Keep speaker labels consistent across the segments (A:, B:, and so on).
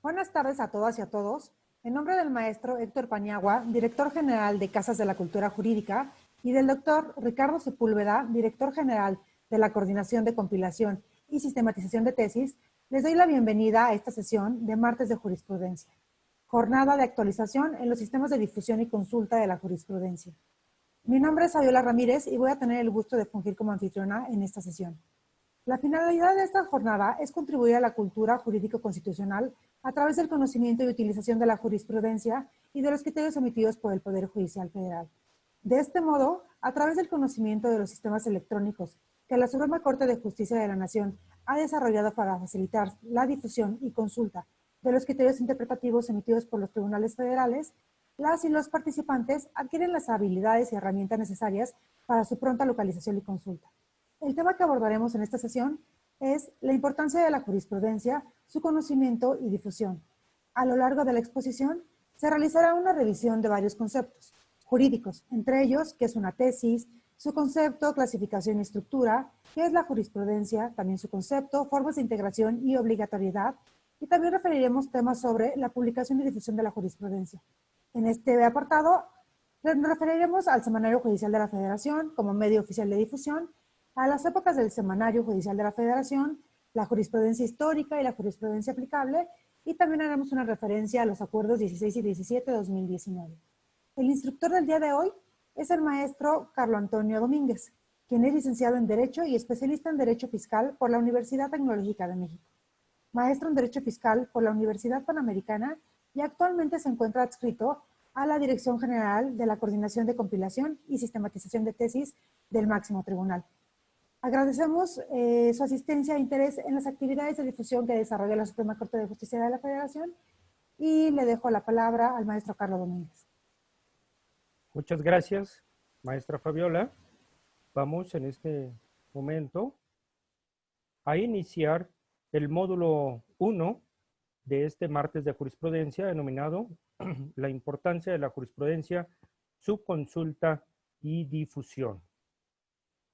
A: Buenas tardes a todas y a todos. En nombre del maestro Héctor Paniagua, director general de Casas de la Cultura Jurídica, y del doctor Ricardo Sepúlveda, director general de la Coordinación de Compilación y Sistematización de Tesis, les doy la bienvenida a esta sesión de Martes de Jurisprudencia, jornada de actualización en los sistemas de difusión y consulta de la jurisprudencia. Mi nombre es Fabiola Ramírez y voy a tener el gusto de fungir como anfitriona en esta sesión. La finalidad de esta jornada es contribuir a la cultura jurídico-constitucional a través del conocimiento y utilización de la jurisprudencia y de los criterios emitidos por el Poder Judicial Federal. De este modo, a través del conocimiento de los sistemas electrónicos que la Suprema Corte de Justicia de la Nación ha desarrollado para facilitar la difusión y consulta de los criterios interpretativos emitidos por los tribunales federales, las y los participantes adquieren las habilidades y herramientas necesarias para su pronta localización y consulta. El tema que abordaremos en esta sesión es la importancia de la jurisprudencia, su conocimiento y difusión. A lo largo de la exposición se realizará una revisión de varios conceptos jurídicos, entre ellos qué es una tesis, su concepto, clasificación y estructura, qué es la jurisprudencia, también su concepto, formas de integración y obligatoriedad, y también referiremos temas sobre la publicación y difusión de la jurisprudencia. En este apartado nos referiremos al Semanario Judicial de la Federación como medio oficial de difusión, a las épocas del Semanario Judicial de la Federación, la jurisprudencia histórica y la jurisprudencia aplicable, y también haremos una referencia a los acuerdos 16 y 17 de 2019. El instructor del día de hoy es el maestro Carlos Antonio Domínguez, quien es licenciado en Derecho y especialista en Derecho Fiscal por la Universidad Tecnológica de México, maestro en Derecho Fiscal por la Universidad Panamericana y actualmente se encuentra adscrito a la Dirección General de la Coordinación de Compilación y Sistematización de Tesis del Máximo Tribunal. Agradecemos su asistencia e interés en las actividades de difusión que desarrolla la Suprema Corte de Justicia de la Federación y le dejo la palabra al maestro Carlos Domínguez.
B: Muchas gracias, maestra Fabiola. Vamos en este momento a iniciar el módulo 1 de este martes de jurisprudencia denominado la importancia de la jurisprudencia, su consulta y difusión.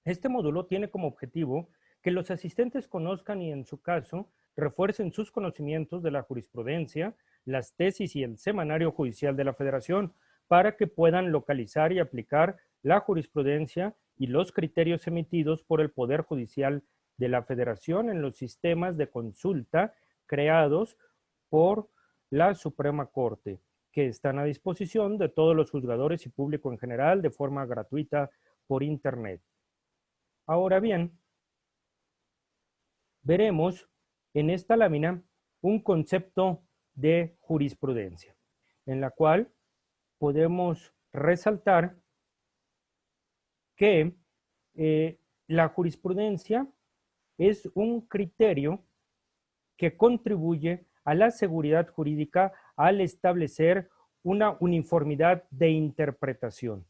B: Este módulo tiene como objetivo que los asistentes conozcan y, en su caso, refuercen sus conocimientos de la jurisprudencia, las tesis y el Semanario Judicial de la Federación para que puedan localizar y aplicar la jurisprudencia y los criterios emitidos por el Poder Judicial de la Federación en los sistemas de consulta creados por la Suprema Corte, que están a disposición de todos los juzgadores y público en general de forma gratuita por Internet. Ahora bien, veremos en esta lámina un concepto de jurisprudencia, en la cual podemos resaltar que la jurisprudencia es un criterio que contribuye a la seguridad jurídica al establecer una uniformidad de interpretación.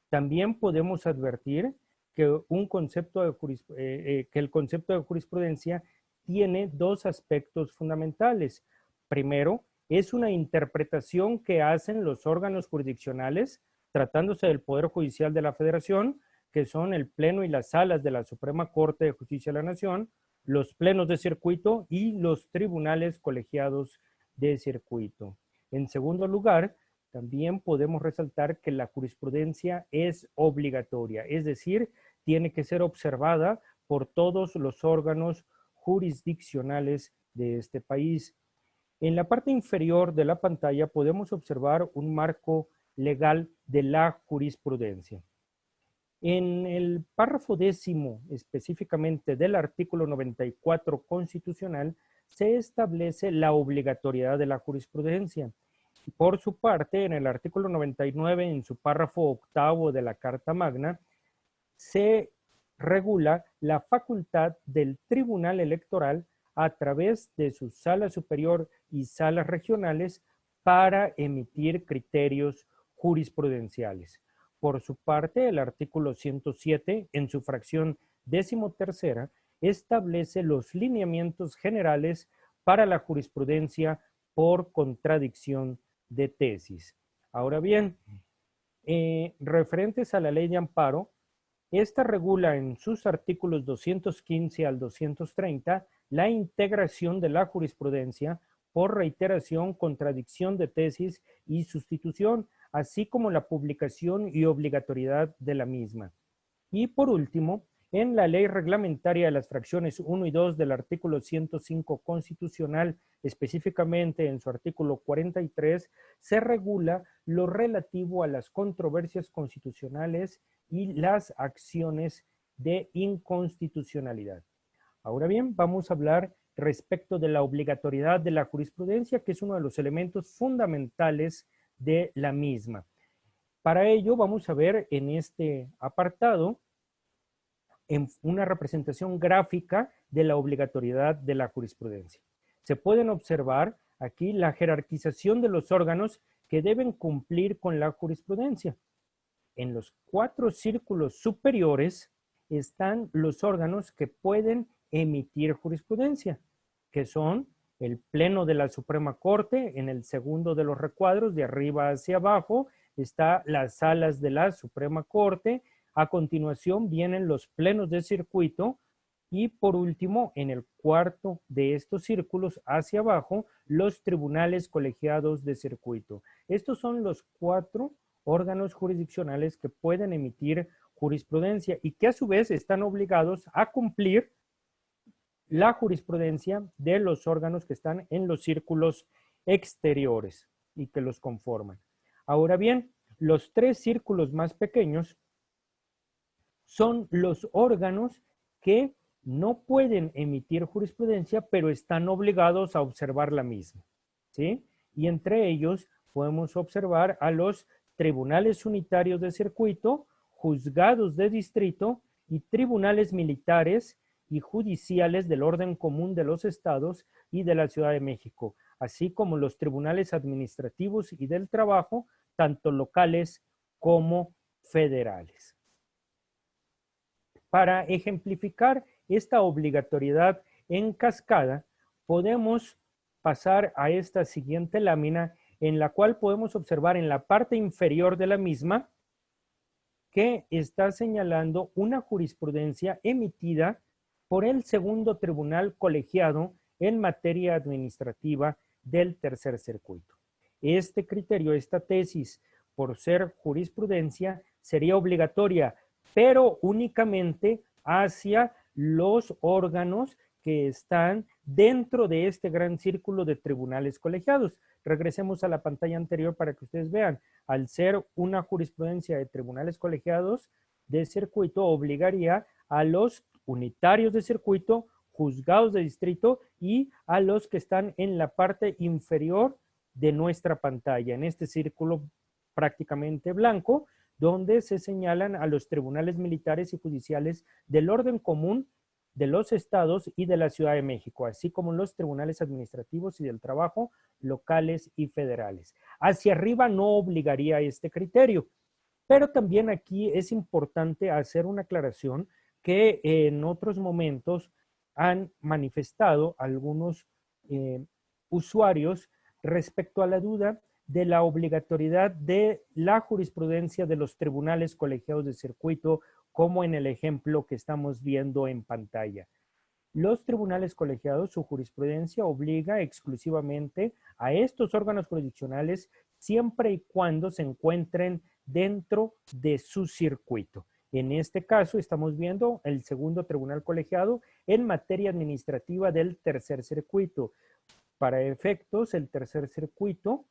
B: También podemos advertir que el concepto de jurisprudencia tiene dos aspectos fundamentales. Primero, es una interpretación que hacen los órganos jurisdiccionales, tratándose del Poder Judicial de la Federación, que son el Pleno y las salas de la Suprema Corte de Justicia de la Nación, los plenos de circuito y los tribunales colegiados de circuito. En segundo lugar, también podemos resaltar que la jurisprudencia es obligatoria, es decir, tiene que ser observada por todos los órganos jurisdiccionales de este país. En la parte inferior de la pantalla podemos observar un marco legal de la jurisprudencia. En el párrafo 10º, específicamente del artículo 94 constitucional, se establece la obligatoriedad de la jurisprudencia. Por su parte, en el artículo 99, en su párrafo 8º de la Carta Magna, se regula la facultad del Tribunal Electoral a través de su sala superior y salas regionales para emitir criterios jurisprudenciales. Por su parte, el artículo 107, en su fracción 13ª, establece los lineamientos generales para la jurisprudencia por contradicción de tesis. Ahora bien, referentes a la ley de amparo, esta regula en sus artículos 215 al 230 la integración de la jurisprudencia por reiteración, contradicción de tesis y sustitución, así como la publicación y obligatoriedad de la misma. Y por último, en la ley reglamentaria de las fracciones 1 y 2 del artículo 105 constitucional, específicamente en su artículo 43, se regula lo relativo a las controversias constitucionales y las acciones de inconstitucionalidad. Ahora bien, vamos a hablar respecto de la obligatoriedad de la jurisprudencia, que es uno de los elementos fundamentales de la misma. Para ello, vamos a ver en este apartado en una representación gráfica de la obligatoriedad de la jurisprudencia. Se pueden observar aquí la jerarquización de los órganos que deben cumplir con la jurisprudencia. En los 4 círculos superiores están los órganos que pueden emitir jurisprudencia, que son el Pleno de la Suprema Corte, en el segundo de los recuadros, de arriba hacia abajo, está las salas de la Suprema Corte. A continuación vienen los plenos de circuito y por último, en el cuarto de estos círculos hacia abajo, los tribunales colegiados de circuito. Estos son los 4 órganos jurisdiccionales que pueden emitir jurisprudencia y que a su vez están obligados a cumplir la jurisprudencia de los órganos que están en los círculos exteriores y que los conforman. Ahora bien, los 3 círculos más pequeños son los órganos que no pueden emitir jurisprudencia, pero están obligados a observar la misma, ¿sí? Y entre ellos podemos observar a los tribunales unitarios de circuito, juzgados de distrito y tribunales militares y judiciales del orden común de los estados y de la Ciudad de México, así como los tribunales administrativos y del trabajo, tanto locales como federales. Para ejemplificar esta obligatoriedad en cascada, podemos pasar a esta siguiente lámina, en la cual podemos observar en la parte inferior de la misma que está señalando una jurisprudencia emitida por el segundo tribunal colegiado en materia administrativa del tercer circuito. Este criterio, esta tesis, por ser jurisprudencia, sería obligatoria, pero únicamente hacia los órganos que están dentro de este gran círculo de tribunales colegiados. Regresemos a la pantalla anterior para que ustedes vean. Al ser una jurisprudencia de tribunales colegiados de circuito, obligaría a los unitarios de circuito, juzgados de distrito y a los que están en la parte inferior de nuestra pantalla, en este círculo prácticamente blanco, donde se señalan a los tribunales militares y judiciales del orden común de los estados y de la Ciudad de México, así como los tribunales administrativos y del trabajo locales y federales. Hacia arriba no obligaría este criterio, pero también aquí es importante hacer una aclaración que en otros momentos han manifestado algunos usuarios respecto a la duda de la obligatoriedad de la jurisprudencia de los tribunales colegiados de circuito, como en el ejemplo que estamos viendo en pantalla. Los tribunales colegiados, su jurisprudencia obliga exclusivamente a estos órganos jurisdiccionales siempre y cuando se encuentren dentro de su circuito. En este caso estamos viendo el segundo tribunal colegiado en materia administrativa del tercer circuito. Para efectos, el tercer circuito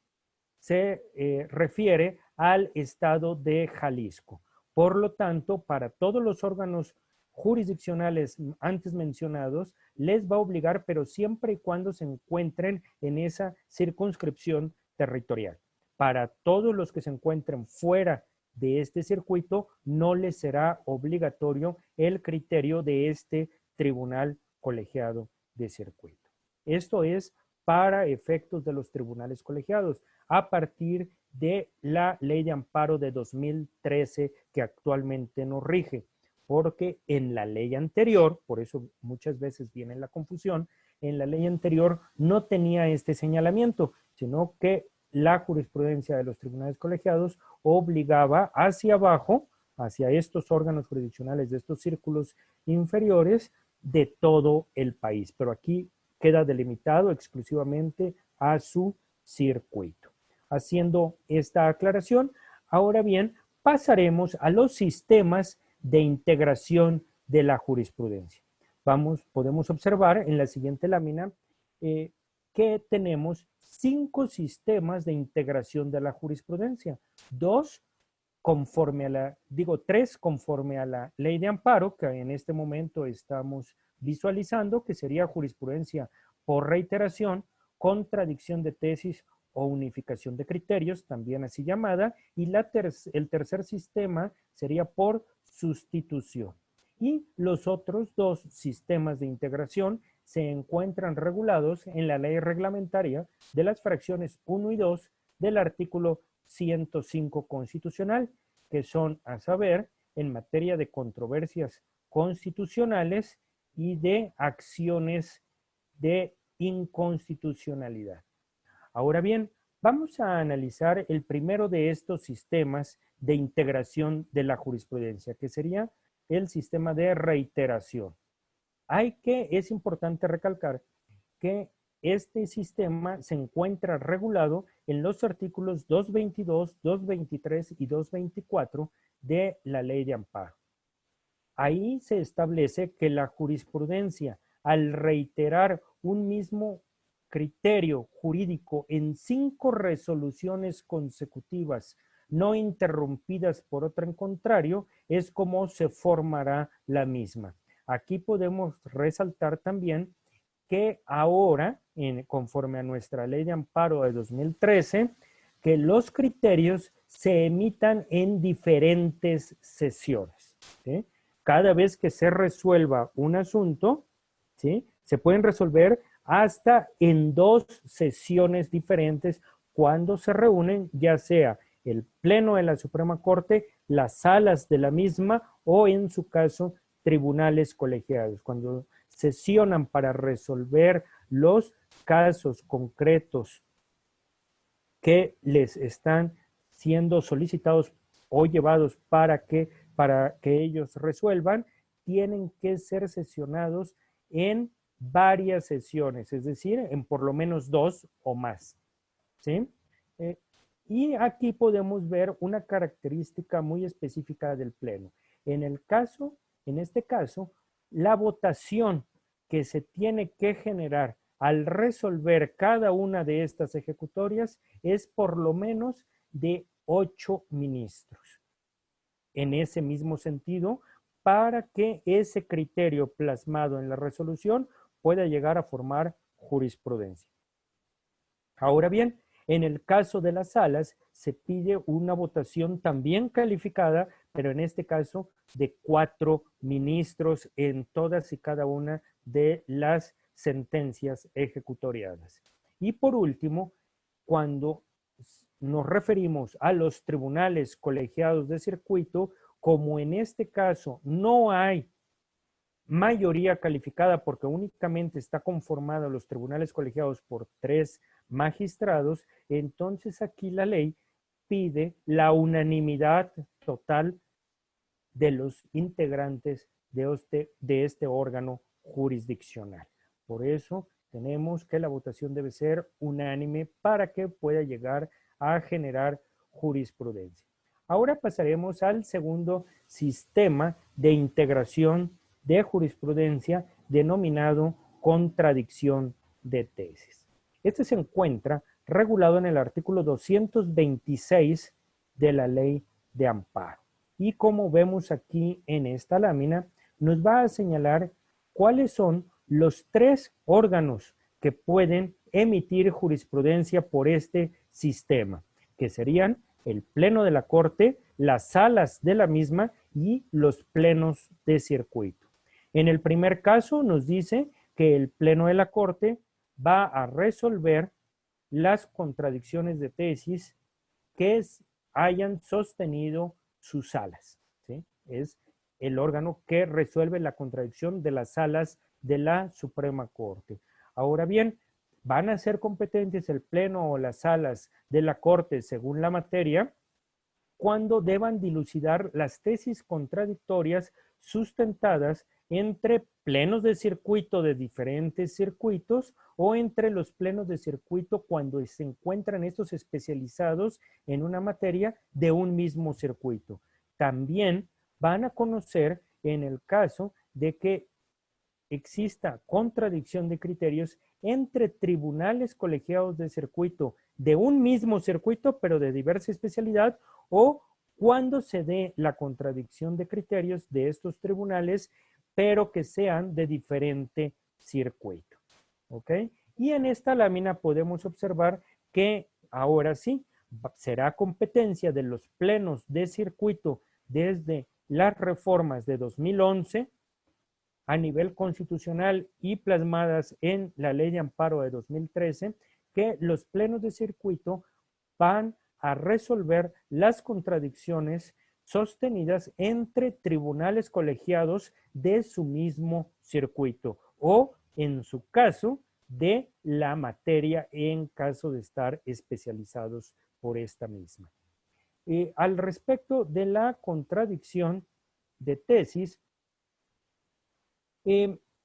B: se refiere al estado de Jalisco. Por lo tanto, para todos los órganos jurisdiccionales antes mencionados, les va a obligar, pero siempre y cuando se encuentren en esa circunscripción territorial. Para todos los que se encuentren fuera de este circuito, no les será obligatorio el criterio de este tribunal colegiado de circuito. Esto es para efectos de los tribunales colegiados, a partir de la Ley de Amparo de 2013 que actualmente nos rige, porque en la ley anterior, por eso muchas veces viene la confusión, en la ley anterior no tenía este señalamiento, sino que la jurisprudencia de los tribunales colegiados obligaba hacia abajo, hacia estos órganos jurisdiccionales de estos círculos inferiores de todo el país. Pero aquí queda delimitado exclusivamente a su circuito. Haciendo esta aclaración, ahora bien, pasaremos a los sistemas de integración de la jurisprudencia. Podemos observar en la siguiente lámina que tenemos 5 sistemas de integración de la jurisprudencia. 3 conforme a la ley de amparo, que en este momento estamos visualizando, que sería jurisprudencia por reiteración, contradicción de tesis o unificación de criterios, también así llamada, y el tercer sistema sería por sustitución. Y los otros 2 sistemas de integración se encuentran regulados en la ley reglamentaria de las fracciones 1 y 2 del artículo 105 constitucional, que son, a saber, en materia de controversias constitucionales y de acciones de inconstitucionalidad. Ahora bien, vamos a analizar el primero de estos sistemas de integración de la jurisprudencia, que sería el sistema de reiteración. Es importante recalcar que este sistema se encuentra regulado en los artículos 222, 223 y 224 de la Ley de Amparo. Ahí se establece que la jurisprudencia, al reiterar un mismo criterio jurídico en 5 resoluciones consecutivas, no interrumpidas por otra en contrario, es como se formará la misma. Aquí podemos resaltar también que ahora, conforme a nuestra ley de amparo de 2013, que los criterios se emitan en diferentes sesiones, ¿sí? Cada vez que se resuelva un asunto, ¿sí?, se pueden resolver hasta en 2 sesiones diferentes cuando se reúnen, ya sea el Pleno de la Suprema Corte, las salas de la misma o, en su caso, tribunales colegiados. Cuando sesionan para resolver los casos concretos que les están siendo solicitados o llevados para que ellos resuelvan, tienen que ser sesionados en varias sesiones, es decir, en por lo menos 2 o más, ¿sí? Y aquí podemos ver una característica muy específica del Pleno. En este caso, la votación que se tiene que generar al resolver cada una de estas ejecutorias es por lo menos de 8 ministros. En ese mismo sentido, para que ese criterio plasmado en la resolución pueda llegar a formar jurisprudencia. Ahora bien, en el caso de las salas, se pide una votación también calificada, pero en este caso de 4 ministros en todas y cada una de las sentencias ejecutoriadas. Y por último, cuando nos referimos a los tribunales colegiados de circuito, como en este caso no hay mayoría calificada porque únicamente está conformada los tribunales colegiados por 3 magistrados, entonces aquí la ley pide la unanimidad total de los integrantes de este órgano jurisdiccional. Por eso tenemos que la votación debe ser unánime para que pueda llegar a generar jurisprudencia. Ahora pasaremos al segundo sistema de integración de jurisprudencia denominado contradicción de tesis. Este se encuentra regulado en el artículo 226 de la Ley de Amparo. Y como vemos aquí en esta lámina, nos va a señalar cuáles son los 3 órganos que pueden emitir jurisprudencia por este sistema, que serían el Pleno de la Corte, las salas de la misma y los plenos de circuito. En el primer caso nos dice que el Pleno de la Corte va a resolver las contradicciones de tesis que hayan sostenido sus salas, ¿sí? Es el órgano que resuelve la contradicción de las salas de la Suprema Corte. Ahora bien, van a ser competentes el Pleno o las salas de la Corte según la materia cuando deban dilucidar las tesis contradictorias sustentadas entre plenos de circuito de diferentes circuitos o entre los plenos de circuito cuando se encuentran estos especializados en una materia de un mismo circuito. También van a conocer en el caso de que exista contradicción de criterios entre tribunales colegiados de circuito de un mismo circuito, pero de diversa especialidad, o cuando se dé la contradicción de criterios de estos tribunales, pero que sean de diferente circuito. ¿Ok? Y en esta lámina podemos observar que ahora sí será competencia de los plenos de circuito desde las reformas de 2011 a nivel constitucional y plasmadas en la Ley de Amparo de 2013, que los plenos de circuito van a resolver las contradicciones sostenidas entre tribunales colegiados de su mismo circuito o, en su caso, de la materia en caso de estar especializados por esta misma. Al respecto de la contradicción de tesis,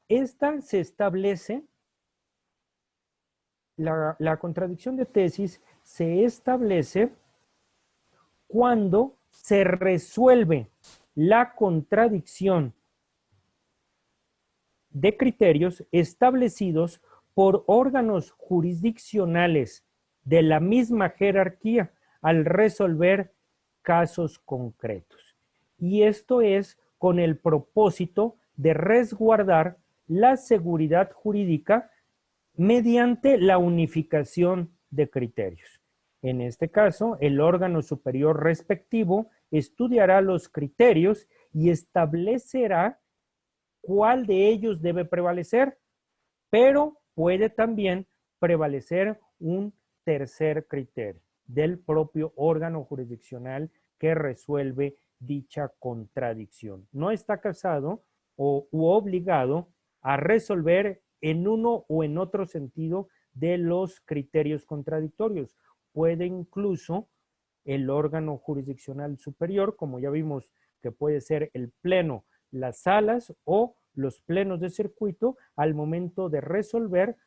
B: esta se establece, la contradicción de tesis se establece cuando se resuelve la contradicción de criterios establecidos por órganos jurisdiccionales de la misma jerarquía al resolver casos concretos. Y esto es con el propósito de resguardar la seguridad jurídica mediante la unificación de criterios. En este caso, el órgano superior respectivo estudiará los criterios y establecerá cuál de ellos debe prevalecer, pero puede también prevalecer un tercer criterio del propio órgano jurisdiccional que resuelve dicha contradicción. No está casado u obligado a resolver en uno o en otro sentido de los criterios contradictorios. Puede incluso el órgano jurisdiccional superior, como ya vimos que puede ser el pleno, las salas o los plenos de circuito, al momento de resolver,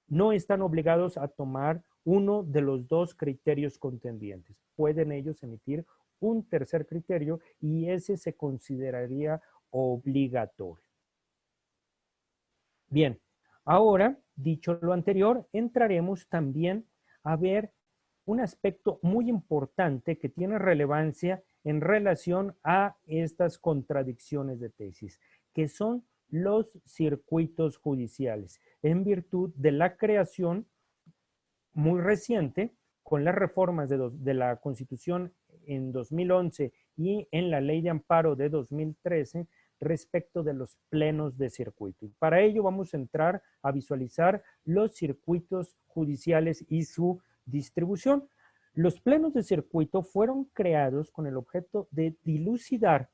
B: no están obligados a tomar uno de los dos criterios contendientes. Pueden ellos emitir un tercer criterio y ese se consideraría obligatorio. Bien, ahora, dicho lo anterior, entraremos también a ver un aspecto muy importante que tiene relevancia en relación a estas contradicciones de tesis, que son los circuitos judiciales, en virtud de la creación muy reciente, con las reformas de la Constitución en 2011 y en la Ley de Amparo de 2013, respecto de los plenos de circuito. Y para ello vamos a entrar a visualizar los circuitos judiciales y su distribución. Los plenos de circuito fueron creados con el objeto de dilucidar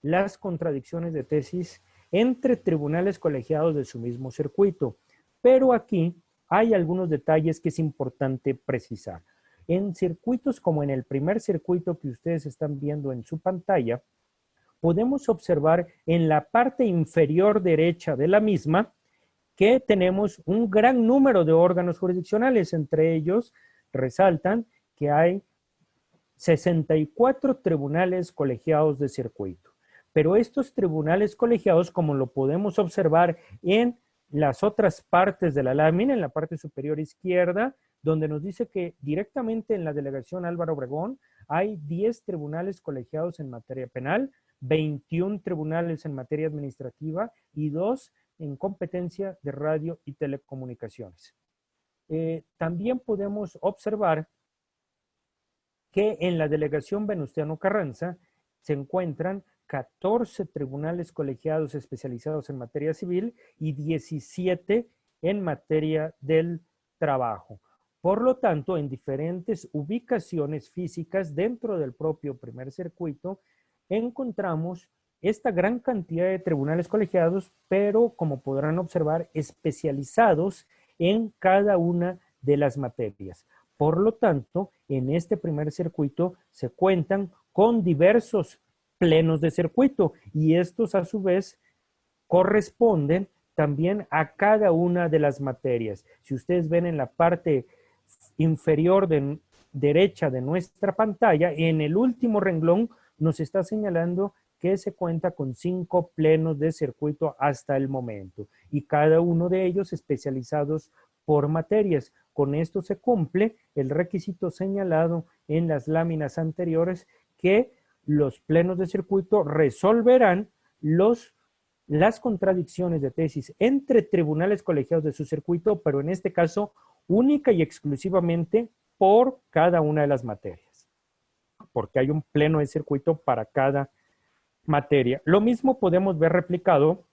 B: las contradicciones de tesis entre tribunales colegiados de su mismo circuito. Pero aquí hay algunos detalles que es importante precisar. En circuitos como en el primer circuito que ustedes están viendo en su pantalla, podemos observar en la parte inferior derecha de la misma que tenemos un gran número de órganos jurisdiccionales. Entre ellos resaltan que hay 64 tribunales colegiados de circuito. Pero estos tribunales colegiados, como lo podemos observar en las otras partes de la lámina, en la parte superior izquierda, donde nos dice que directamente en la delegación Álvaro Obregón hay 10 tribunales colegiados en materia penal, 21 tribunales en materia administrativa y 2 en competencia de radio y telecomunicaciones. También podemos observar que en la delegación Venustiano Carranza se encuentran 14 tribunales colegiados especializados en materia civil y 17 en materia del trabajo. Por lo tanto, en diferentes ubicaciones físicas dentro del propio primer circuito, encontramos esta gran cantidad de tribunales colegiados, pero como podrán observar, especializados en cada una de las materias. Por lo tanto, en este primer circuito se cuentan con diversos plenos de circuito y estos a su vez corresponden también a cada una de las materias. Si ustedes ven en la parte inferior derecha de nuestra pantalla, en el último renglón nos está señalando que se cuenta con 5 plenos de circuito hasta el momento y cada uno de ellos especializados por materias. Con esto se cumple el requisito señalado en las láminas anteriores, que los plenos de circuito resolverán las contradicciones de tesis entre tribunales colegiados de su circuito, pero en este caso única y exclusivamente por cada una de las materias, porque hay un pleno de circuito para cada materia. Lo mismo podemos ver replicado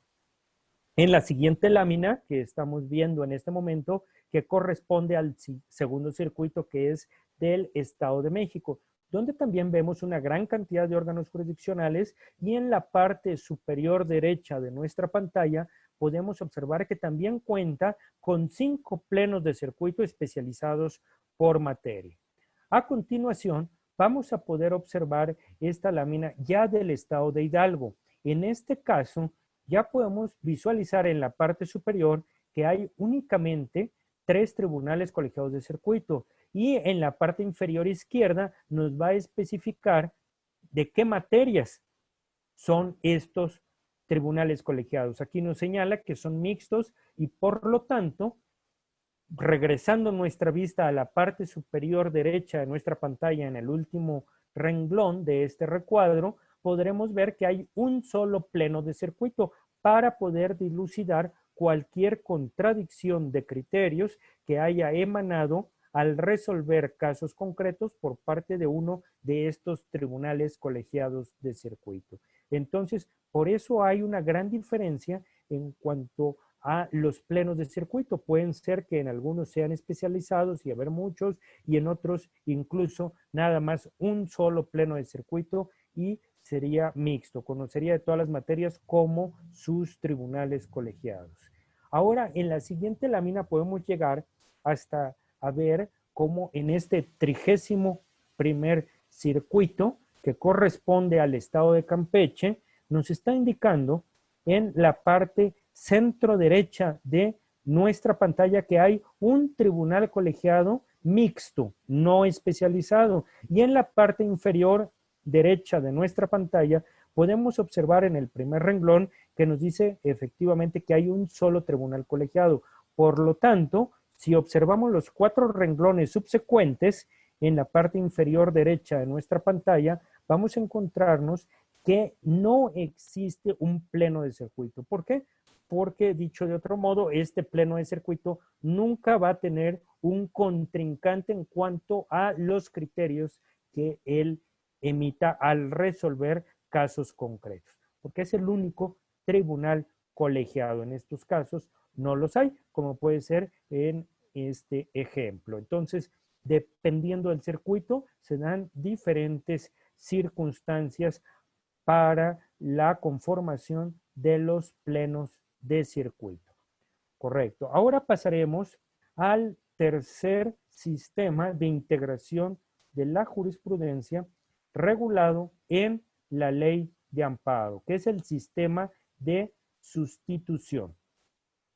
B: en la siguiente lámina que estamos viendo en este momento, que corresponde al segundo circuito, que es del Estado de México, donde también vemos una gran cantidad de órganos jurisdiccionales, y en la parte superior derecha de nuestra pantalla podemos observar que también cuenta con 5 plenos de circuito especializados por materia. A continuación, vamos a poder observar esta lámina ya del Estado de Hidalgo. En este caso, ya podemos visualizar en la parte superior que hay únicamente 3 tribunales colegiados de circuito, y en la parte inferior izquierda nos va a especificar de qué materias son estos tribunales colegiados. Aquí nos señala que son mixtos y por lo tanto, regresando nuestra vista a la parte superior derecha de nuestra pantalla en el último renglón de este recuadro, podremos ver que hay un solo pleno de circuito para poder dilucidar cualquier contradicción de criterios que haya emanado al resolver casos concretos por parte de uno de estos tribunales colegiados de circuito. Entonces, por eso hay una gran diferencia en cuanto a los plenos de circuito. Pueden ser que en algunos sean especializados y haber muchos, y en otros incluso nada más un solo pleno de circuito y sería mixto, conocería de todas las materias como sus tribunales colegiados. Ahora, en la siguiente lámina podemos llegar hasta a ver cómo en este 31º circuito, que corresponde al Estado de Campeche, nos está indicando en la parte centro derecha de nuestra pantalla que hay un tribunal colegiado mixto, no especializado, y en la parte inferior derecha de nuestra pantalla podemos observar en el primer renglón que nos dice efectivamente que hay un solo tribunal colegiado. Por lo tanto, si observamos los 4 renglones subsecuentes en la parte inferior derecha de nuestra pantalla, vamos a encontrarnos que no existe un pleno de circuito. ¿Por qué? Porque, dicho de otro modo, este pleno de circuito nunca va a tener un contrincante en cuanto a los criterios que él emita al resolver casos concretos, porque es el único tribunal colegiado. En estos casos no los hay, como puede ser en este ejemplo. Entonces, dependiendo del circuito, se dan diferentes circunstancias para la conformación de los plenos de circuito. Correcto. Ahora pasaremos al tercer sistema de integración de la jurisprudencia regulado en la ley de amparo, que es el sistema de sustitución.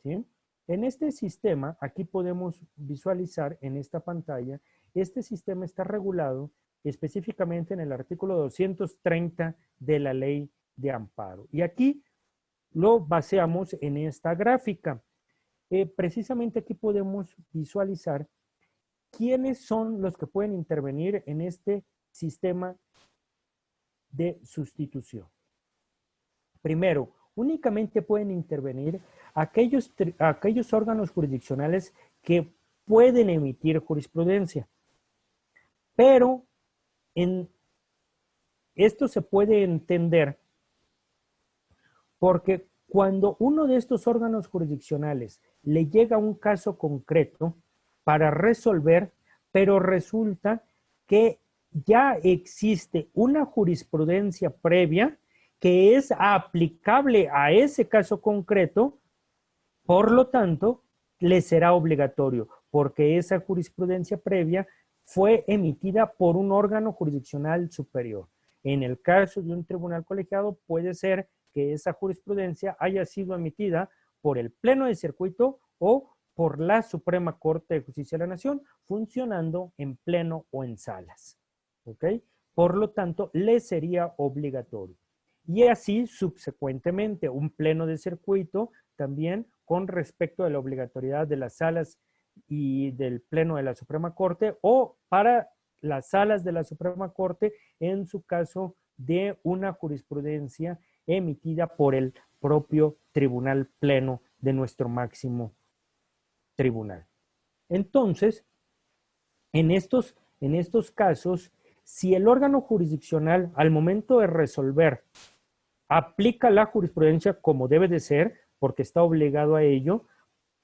B: ¿Sí? En este sistema, aquí podemos visualizar en esta pantalla, este sistema está regulado específicamente en el artículo 230 de la ley de amparo. Y aquí lo baseamos en esta gráfica. Precisamente aquí podemos visualizar quiénes son los que pueden intervenir en este sistema de sustitución. Primero, únicamente pueden intervenir aquellos órganos jurisdiccionales que pueden emitir jurisprudencia, pero esto se puede entender porque cuando uno de estos órganos jurisdiccionales le llega un caso concreto para resolver, pero resulta que ya existe una jurisprudencia previa que es aplicable a ese caso concreto, por lo tanto, le será obligatorio, porque esa jurisprudencia previa fue emitida por un órgano jurisdiccional superior. En el caso de un tribunal colegiado puede ser que esa jurisprudencia haya sido emitida por el Pleno de Circuito o por la Suprema Corte de Justicia de la Nación, funcionando en pleno o en salas. ¿Ok? Por lo tanto, le sería obligatorio. Y así, subsecuentemente, un pleno de circuito también con respecto a la obligatoriedad de las salas y del pleno de la Suprema Corte, o para las salas de la Suprema Corte en su caso de una jurisprudencia emitida por el propio tribunal pleno de nuestro máximo tribunal. Entonces, en estos casos, si el órgano jurisdiccional al momento de resolver aplica la jurisprudencia como debe de ser, porque está obligado a ello,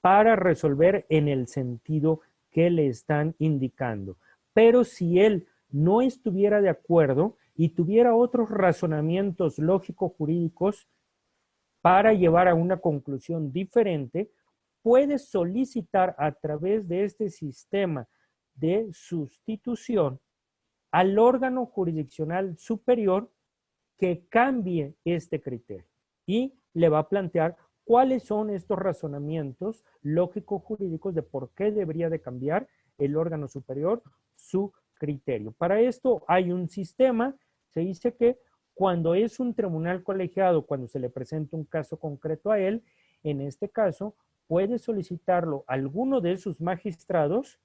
B: para resolver en el sentido que le están indicando. Pero si él no estuviera de acuerdo y tuviera otros razonamientos lógico-jurídicos para llevar a una conclusión diferente, puede solicitar a través de este sistema de sustitución al órgano jurisdiccional superior que cambie este criterio y le va a plantear cuáles son estos razonamientos lógico-jurídicos de por qué debería de cambiar el órgano superior su criterio. Para esto hay un sistema, se dice que cuando es un tribunal colegiado, cuando se le presenta un caso concreto a él, en este caso puede solicitarlo a alguno de sus magistrados,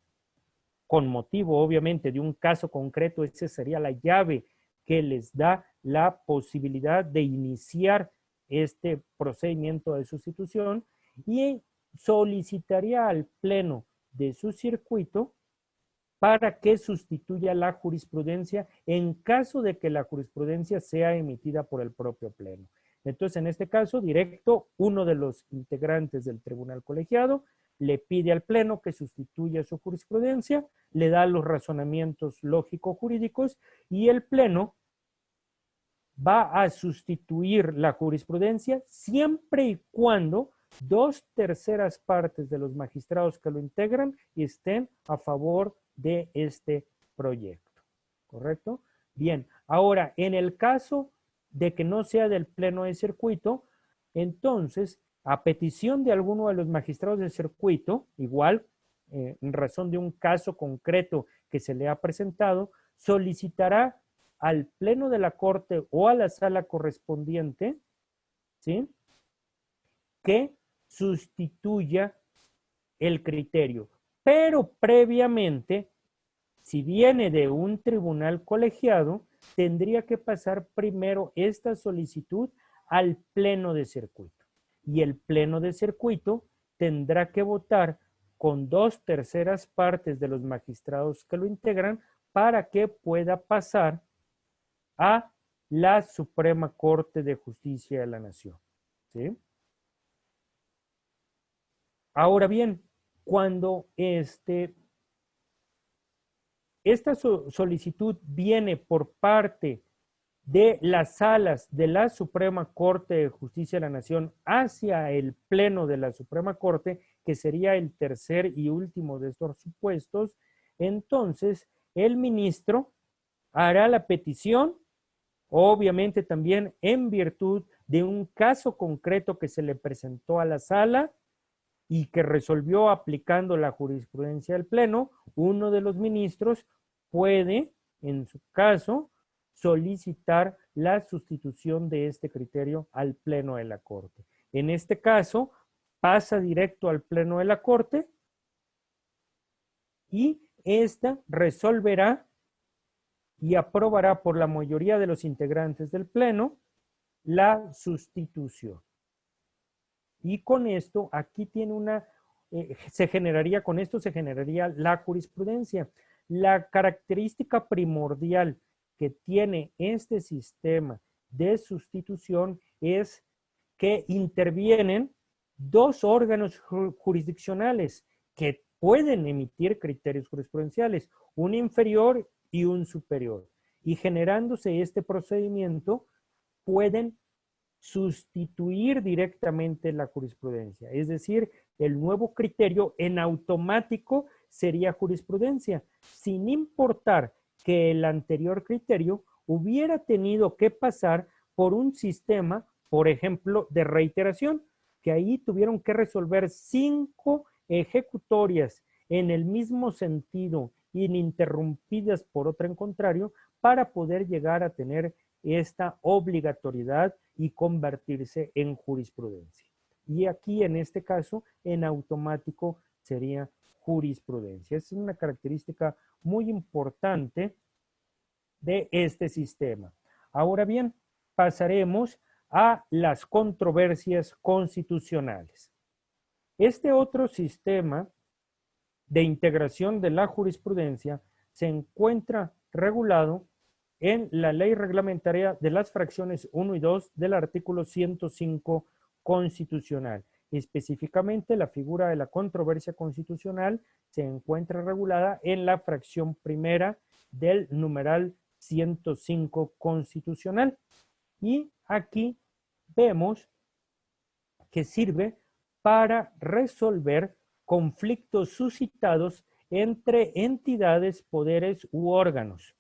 B: con motivo obviamente de un caso concreto. Esa sería la llave que les da la posibilidad de iniciar este procedimiento de sustitución, y solicitaría al pleno de su circuito para que sustituya la jurisprudencia en caso de que la jurisprudencia sea emitida por el propio pleno. Entonces, en este caso, directo, uno de los integrantes del tribunal colegiado le pide al pleno que sustituya su jurisprudencia, le da los razonamientos lógico-jurídicos y el pleno va a sustituir la jurisprudencia siempre y cuando 2/3 partes de los magistrados que lo integran estén a favor de este proyecto. ¿Correcto? Bien, ahora, en el caso de que no sea del pleno de circuito, entonces, a petición de alguno de los magistrados del circuito, igual, en razón de un caso concreto que se le ha presentado, solicitará al pleno de la corte o a la sala correspondiente, ¿sí?, que sustituya el criterio. Pero previamente, si viene de un tribunal colegiado, tendría que pasar primero esta solicitud al pleno de circuito. Y el pleno de circuito tendrá que votar con 2/3 partes de los magistrados que lo integran para que pueda pasar a la Suprema Corte de Justicia de la Nación. ¿Sí? Ahora bien, cuando esta solicitud viene por parte de las salas de la Suprema Corte de Justicia de la Nación hacia el pleno de la Suprema Corte, que sería el tercer y último de estos supuestos, entonces el ministro hará la petición, obviamente también en virtud de un caso concreto que se le presentó a la sala y que resolvió aplicando la jurisprudencia del pleno. Uno de los ministros puede, en su caso, solicitar la sustitución de este criterio al pleno de la Corte. En este caso, pasa directo al pleno de la Corte y ésta resolverá y aprobará por la mayoría de los integrantes del pleno la sustitución. Y con esto, aquí tiene con esto se generaría la jurisprudencia. La característica primordial que tiene este sistema de sustitución es que intervienen dos órganos jurisdiccionales que pueden emitir criterios jurisprudenciales, un inferior y un superior. Y generándose este procedimiento, pueden sustituir directamente la jurisprudencia. Es decir, el nuevo criterio en automático sería jurisprudencia, sin importar que el anterior criterio hubiera tenido que pasar por un sistema por ejemplo, de reiteración, que ahí tuvieron que resolver 5 ejecutorias en el mismo sentido, ininterrumpidas por otra en contrario, para poder llegar a tener esta obligatoriedad y convertirse en jurisprudencia. Y aquí, en este caso, en automático sería jurisprudencia. Es una característica muy importante de este sistema. Ahora bien, pasaremos a las controversias constitucionales. Este otro sistema de integración de la jurisprudencia se encuentra regulado en la ley reglamentaria de las fracciones 1 y 2 del artículo 105 constitucional. Específicamente, la figura de la controversia constitucional se encuentra regulada en la fracción primera del numeral 105 constitucional. Y aquí vemos que sirve para resolver conflictos suscitados entre entidades, poderes u órganos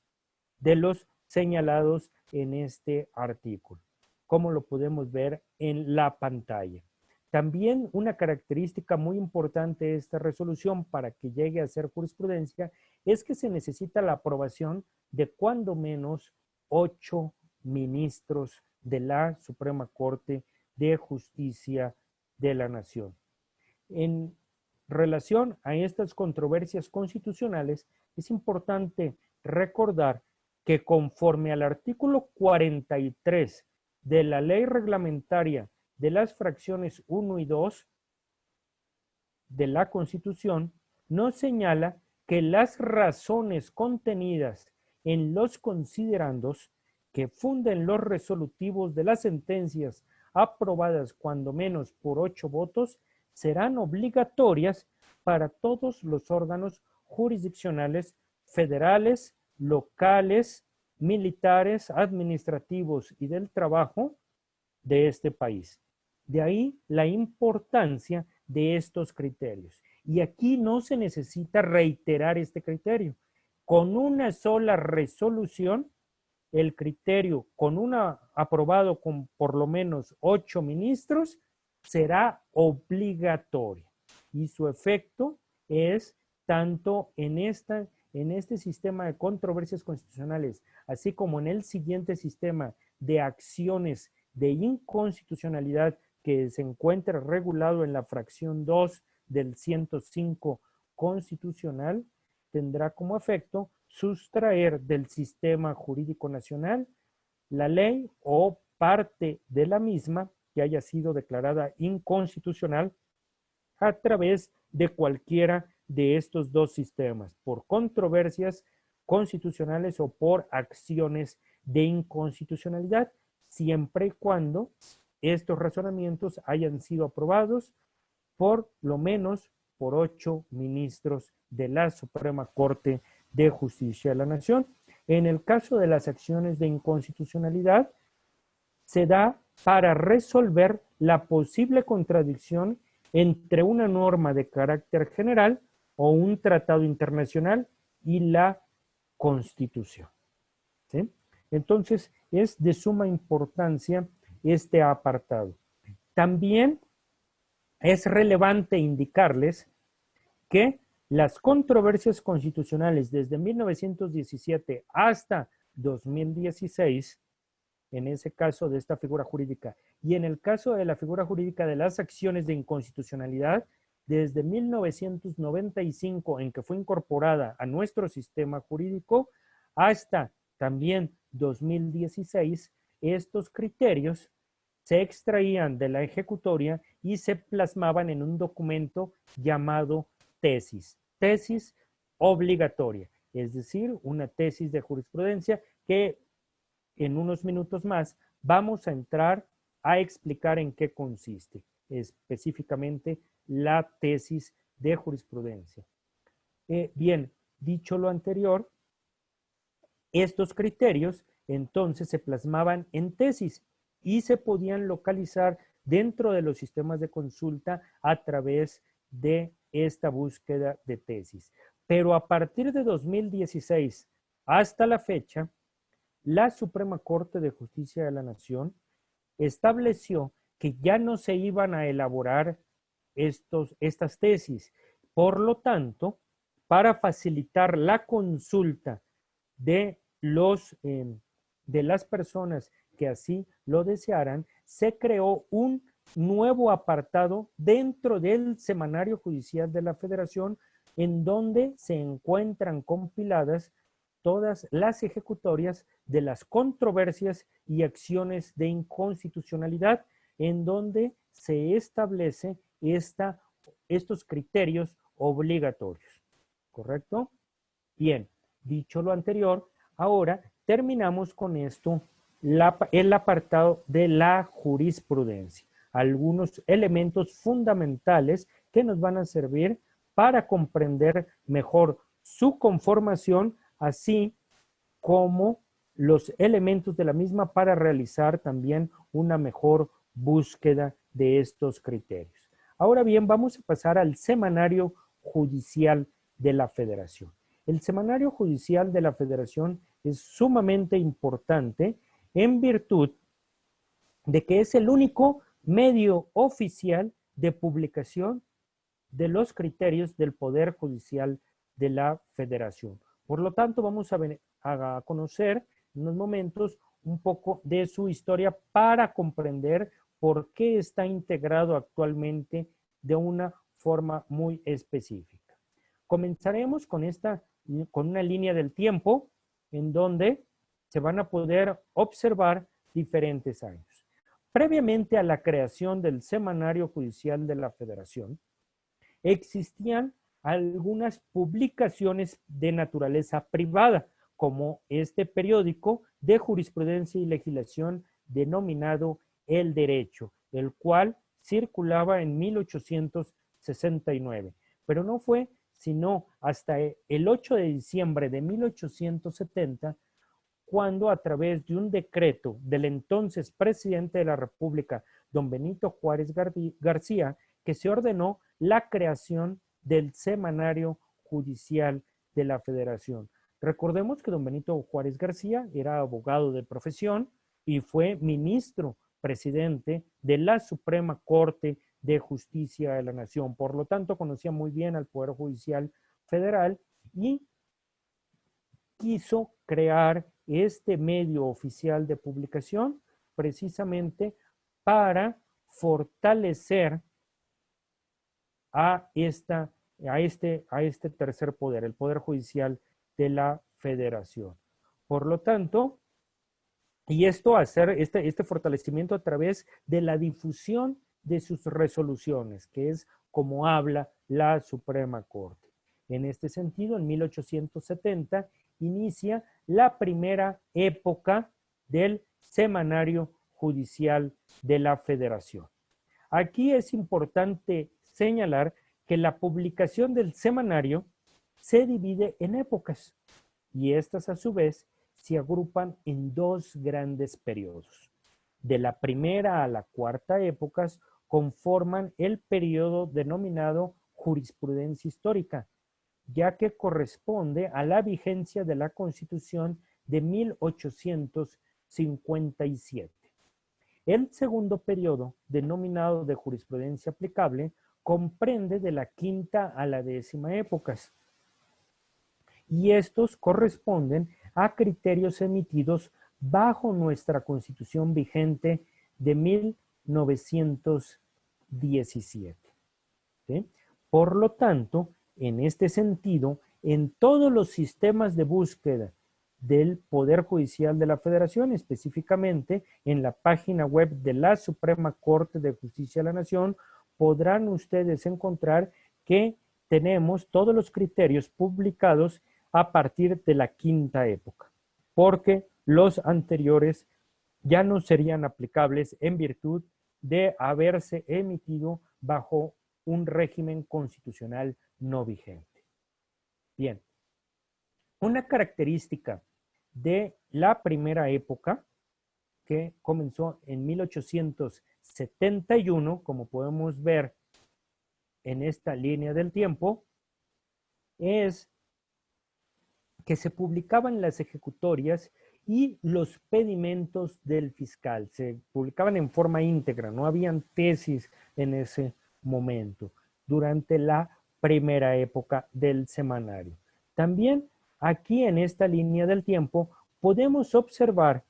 B: de los señalados en este artículo, como lo podemos ver en la pantalla. También una característica muy importante de esta resolución para que llegue a ser jurisprudencia es que se necesita la aprobación de cuando menos 8 ministros de la Suprema Corte de Justicia de la Nación. En relación a estas controversias constitucionales, es importante recordar que conforme al artículo 43 de la ley reglamentaria de las fracciones 1 y 2 de la Constitución, nos señala que las razones contenidas en los considerandos que funden los resolutivos de las sentencias aprobadas cuando menos por 8 votos serán obligatorias para todos los órganos jurisdiccionales federales, locales, militares, administrativos y del trabajo de este país. De ahí la importancia de estos criterios. Y aquí no se necesita reiterar este criterio. Con una sola resolución, el criterio con aprobado con por lo menos 8 ministros será obligatorio. Y su efecto es tanto en este sistema de controversias constitucionales, así como en el siguiente sistema de acciones de inconstitucionalidad que se encuentra regulado en la fracción 2 del 105 constitucional, tendrá como efecto sustraer del sistema jurídico nacional la ley o parte de la misma que haya sido declarada inconstitucional a través de cualquiera de estos dos sistemas, por controversias constitucionales o por acciones de inconstitucionalidad, siempre y cuando estos razonamientos hayan sido aprobados por lo menos por 8 ministros de la Suprema Corte de Justicia de la Nación. En el caso de las acciones de inconstitucionalidad, se da para resolver la posible contradicción entre una norma de carácter general o un tratado internacional y la Constitución. ¿Sí? Entonces, es de suma importancia este apartado. También es relevante indicarles que las controversias constitucionales desde 1917 hasta 2016, en ese caso de esta figura jurídica, y en el caso de la figura jurídica de las acciones de inconstitucionalidad, desde 1995, en que fue incorporada a nuestro sistema jurídico, hasta también 2016, estos criterios se extraían de la ejecutoria y se plasmaban en un documento llamado tesis obligatoria, es decir, una tesis de jurisprudencia que en unos minutos más vamos a entrar a explicar en qué consiste específicamente la tesis de jurisprudencia. Bien, dicho lo anterior, estos criterios entonces se plasmaban en tesis y se podían localizar dentro de los sistemas de consulta a través de esta búsqueda de tesis. Pero a partir de 2016 hasta la fecha, la Suprema Corte de Justicia de la Nación estableció que ya no se iban a elaborar estas tesis. Por lo tanto, para facilitar la consulta de las personas que así lo desearan, se creó un nuevo apartado dentro del Semanario Judicial de la Federación, en donde se encuentran compiladas todas las ejecutorias de las controversias y acciones de inconstitucionalidad, en donde se establece estos criterios obligatorios. ¿Correcto? Bien, dicho lo anterior, ahora terminamos con esto el apartado de la jurisprudencia. Algunos elementos fundamentales que nos van a servir para comprender mejor su conformación, así como los elementos de la misma para realizar también una mejor búsqueda de estos criterios. Ahora bien, vamos a pasar al Semanario Judicial de la Federación. El Semanario Judicial de la Federación es sumamente importante en virtud de que es el único medio oficial de publicación de los criterios del Poder Judicial de la Federación. Por lo tanto, vamos a conocer en unos momentos un poco de su historia para comprender por qué está integrado actualmente de una forma muy específica. Comenzaremos con una línea del tiempo en donde se van a poder observar diferentes años. Previamente a la creación del Semanario Judicial de la Federación, existían algunas publicaciones de naturaleza privada, como este periódico de jurisprudencia y legislación denominado El Derecho, el cual circulaba en 1869, pero no fue sino hasta el 8 de diciembre de 1870 cuando, a través de un decreto del entonces presidente de la República, don Benito Juárez García, que se ordenó la creación del Semanario Judicial de la Federación. Recordemos que don Benito Juárez García era abogado de profesión y fue ministro presidente de la Suprema Corte de Justicia de la Nación. Por lo tanto, conocía muy bien al Poder Judicial Federal y quiso crear este medio oficial de publicación precisamente para fortalecer a este tercer poder, el Poder Judicial de la Federación. Por lo tanto, y esto hacer este fortalecimiento a través de la difusión de sus resoluciones, que es como habla la Suprema Corte. En este sentido, en 1870 inicia la primera época del Semanario Judicial de la Federación. Aquí es importante señalar que la publicación del semanario se divide en épocas y estas a su vez se agrupan en dos grandes periodos. De la primera a la cuarta épocas conforman el periodo denominado jurisprudencia histórica, ya que corresponde a la vigencia de la Constitución de 1857. El segundo periodo, denominado de jurisprudencia aplicable, comprende de la quinta a la décima épocas, y estos corresponden a criterios emitidos bajo nuestra Constitución vigente de 1917. ¿Sí? Por lo tanto, en este sentido, en todos los sistemas de búsqueda del Poder Judicial de la Federación, específicamente en la página web de la Suprema Corte de Justicia de la Nación, podrán ustedes encontrar que tenemos todos los criterios publicados a partir de la quinta época, porque los anteriores ya no serían aplicables en virtud de haberse emitido bajo un régimen constitucional no vigente. Bien, una característica de la primera época, que comenzó en 1871, como podemos ver en esta línea del tiempo, es que se publicaban las ejecutorias y los pedimentos del fiscal. Se publicaban en forma íntegra, no habían tesis en ese momento, durante la primera época del semanario. También aquí en esta línea del tiempo podemos observar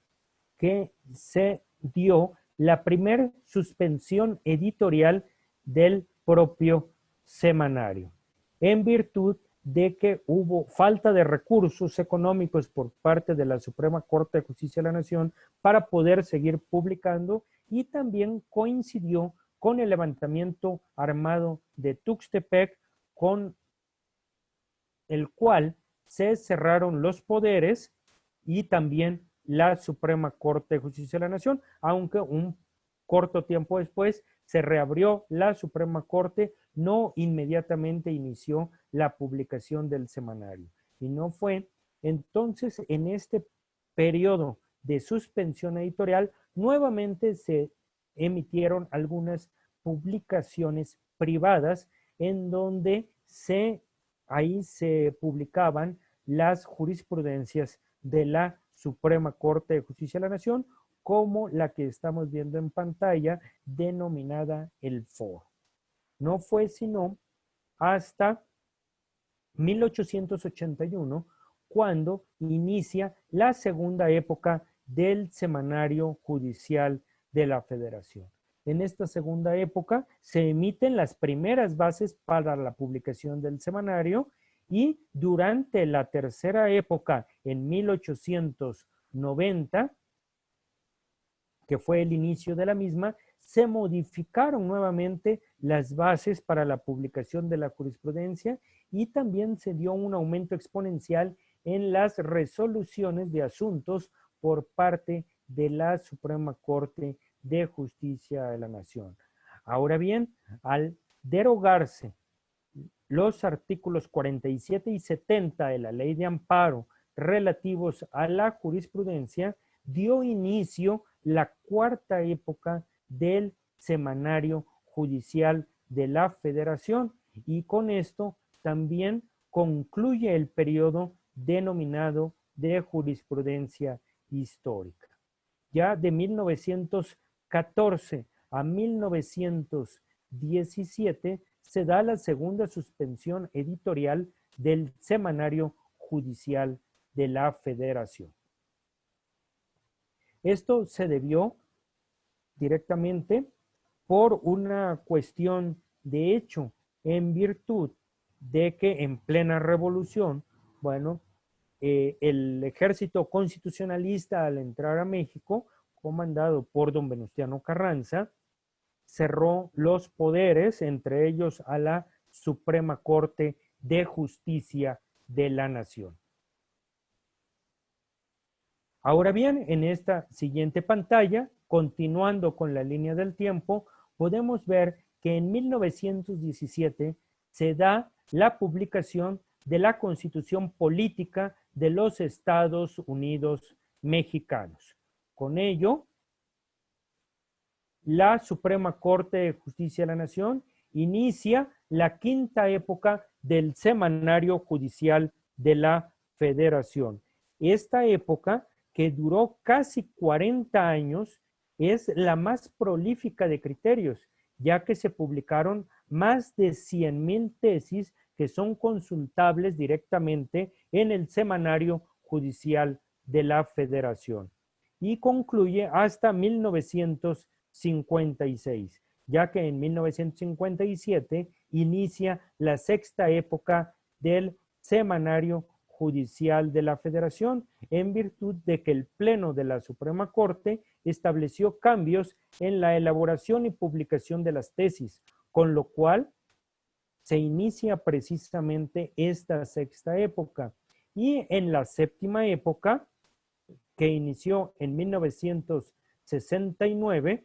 B: que se dio la primera suspensión editorial del propio semanario, en virtud de que hubo falta de recursos económicos por parte de la Suprema Corte de Justicia de la Nación para poder seguir publicando, y también coincidió con el levantamiento armado de Tuxtepec, con el cual se cerraron los poderes y también la Suprema Corte de Justicia de la Nación, aunque un corto tiempo después se reabrió la Suprema Corte, no inmediatamente inició la publicación del semanario. Y no fue entonces en este periodo de suspensión editorial, nuevamente se emitieron algunas publicaciones privadas en donde ahí se publicaban las jurisprudencias de la Suprema Corte de Justicia de la Nación, como la que estamos viendo en pantalla, denominada el Foro. No fue sino hasta 1881 cuando inicia la segunda época del semanario judicial de la Federación. En esta segunda época se emiten las primeras bases para la publicación del semanario, y durante la tercera época, en 1890, que fue el inicio de la misma, se modificaron nuevamente las bases para la publicación de la jurisprudencia, y también se dio un aumento exponencial en las resoluciones de asuntos por parte de la Suprema Corte de Justicia de la Nación. Ahora bien, al derogarse los artículos 47 y 70 de la Ley de Amparo relativos a la jurisprudencia, dio inicio la cuarta época del semanario judicial de la Federación, y con esto también concluye el periodo denominado de jurisprudencia histórica. Ya de 1914 a 1917 se da la segunda suspensión editorial del semanario judicial de la Federación. Esto se debió directamente por una cuestión de hecho, en virtud de que en plena revolución, bueno, el ejército constitucionalista, al entrar a México, comandado por don Venustiano Carranza, cerró los poderes, entre ellos a la Suprema Corte de Justicia de la Nación. Ahora bien, en esta siguiente pantalla, continuando con la línea del tiempo, podemos ver que en 1917 se da la publicación de la Constitución Política de los Estados Unidos Mexicanos. Con ello, la Suprema Corte de Justicia de la Nación inicia la quinta época del semanario judicial de la Federación. Esta época, que duró casi 40 años, es la más prolífica de criterios, ya que se publicaron más de 100,000 tesis que son consultables directamente en el semanario judicial de la Federación, y concluye hasta 1956, ya que en 1957 inicia la sexta época del semanario judicial de la Federación, en virtud de que el Pleno de la Suprema Corte estableció cambios en la elaboración y publicación de las tesis, con lo cual se inicia precisamente esta sexta época. Y en la séptima época, que inició en 1969,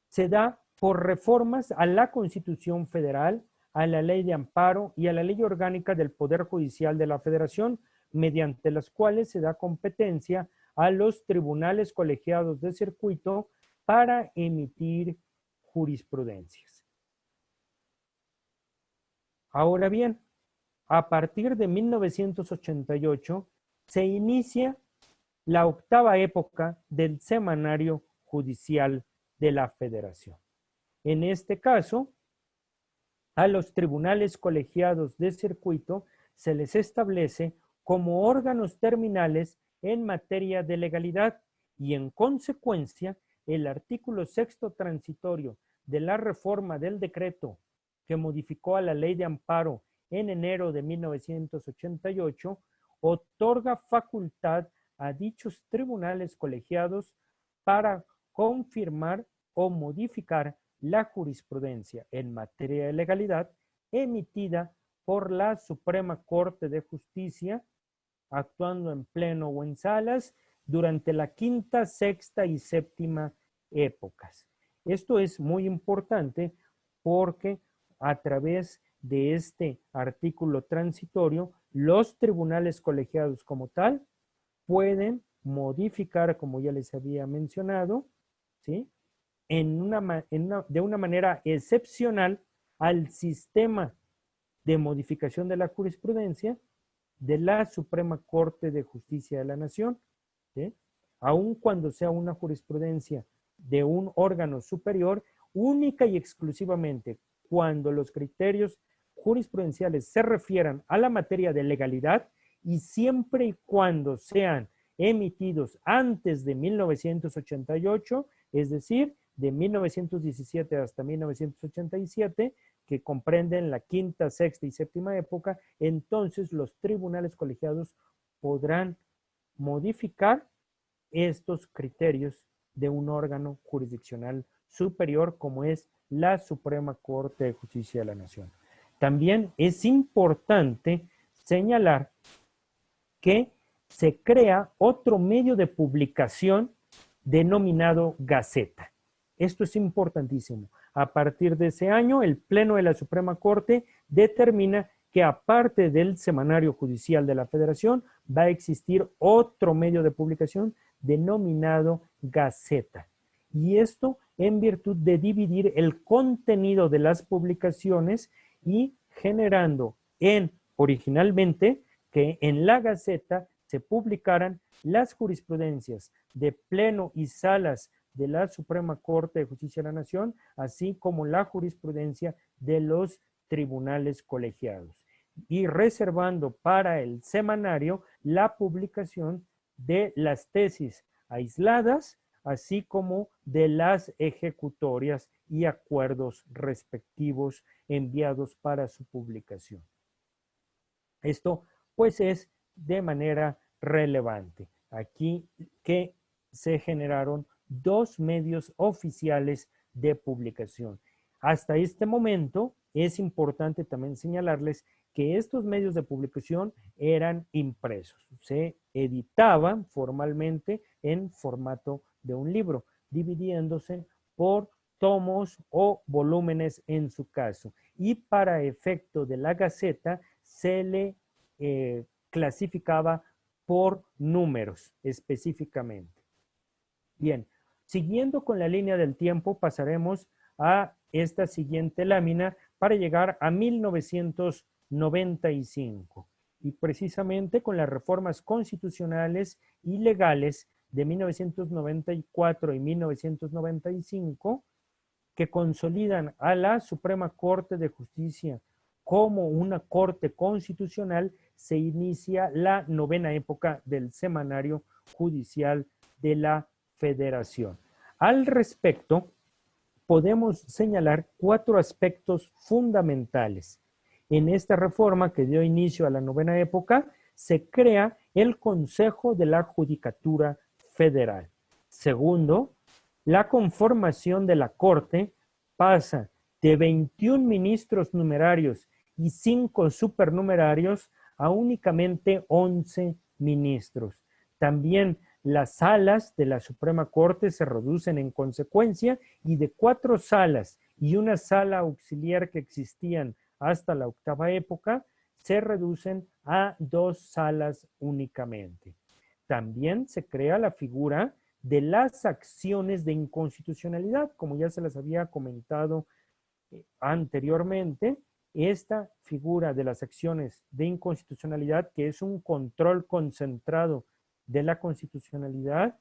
B: se da por reformas a la Constitución Federal, a la Ley de Amparo y a la Ley Orgánica del Poder Judicial de la Federación, mediante las cuales se da competencia a los tribunales colegiados de circuito para emitir jurisprudencias. Ahora bien, a partir de 1988 se inicia la octava época del semanario judicial de la Federación. En este caso, a los tribunales colegiados de circuito se les establece como órganos terminales en materia de legalidad y en consecuencia el artículo 6º transitorio de la reforma del decreto que modificó a la ley de amparo en enero de 1988 otorga facultad a dichos tribunales colegiados para confirmar o modificar la jurisprudencia en materia de legalidad emitida por la Suprema Corte de Justicia, actuando en pleno o en salas durante la quinta, sexta y séptima épocas. Esto es muy importante porque a través de este artículo transitorio, los tribunales colegiados como tal pueden modificar, como ya les había mencionado, ¿sí?, de una manera excepcional al sistema de modificación de la jurisprudencia de la Suprema Corte de Justicia de la Nación, ¿sí?, aun cuando sea una jurisprudencia de un órgano superior, única y exclusivamente cuando los criterios jurisprudenciales se refieran a la materia de legalidad y siempre y cuando sean emitidos antes de 1988, es decir, de 1917 hasta 1987, que comprenden la quinta, sexta y séptima época, entonces los tribunales colegiados podrán modificar estos criterios de un órgano jurisdiccional superior como es la Suprema Corte de Justicia de la Nación. También es importante señalar que se crea otro medio de publicación denominado Gaceta. Esto es importantísimo. A partir de ese año, el Pleno de la Suprema Corte determina que aparte del Semanario Judicial de la Federación, va a existir otro medio de publicación denominado Gaceta. Y esto en virtud de dividir el contenido de las publicaciones y generando originalmente que en la Gaceta se publicaran las jurisprudencias de pleno y salas de la Suprema Corte de Justicia de la Nación, así como la jurisprudencia de los tribunales colegiados, y reservando para el semanario la publicación de las tesis aisladas, así como de las ejecutorias y acuerdos respectivos enviados para su publicación. Esto pues es de manera relevante. Aquí que se generaron dos medios oficiales de publicación. Hasta este momento es importante también señalarles que estos medios de publicación eran impresos. Se editaban formalmente en formato de un libro, dividiéndose por tomos o volúmenes en su caso. Y para efecto de la Gaceta se le clasificaba por números específicamente. Bien, siguiendo con la línea del tiempo, pasaremos a esta siguiente lámina para llegar a 1995. Y precisamente con las reformas constitucionales y legales de 1994 y 1995, que consolidan a la Suprema Corte de Justicia como una corte constitucional, se inicia la novena época del Semanario Judicial de la Federación. Al respecto, podemos señalar cuatro aspectos fundamentales. En esta reforma que dio inicio a la novena época, se crea el Consejo de la Judicatura Federal. Segundo, la conformación de la Corte pasa de 21 ministros numerarios y 5 supernumerarios a únicamente 11 ministros. También las salas de la Suprema Corte se reducen en consecuencia y de 4 salas y una sala auxiliar que existían hasta la octava época se reducen a 2 salas únicamente. También se crea la figura de las acciones de inconstitucionalidad, como ya se las había comentado anteriormente. esta figura de las acciones de inconstitucionalidad, que es un control concentrado de la constitucionalidad,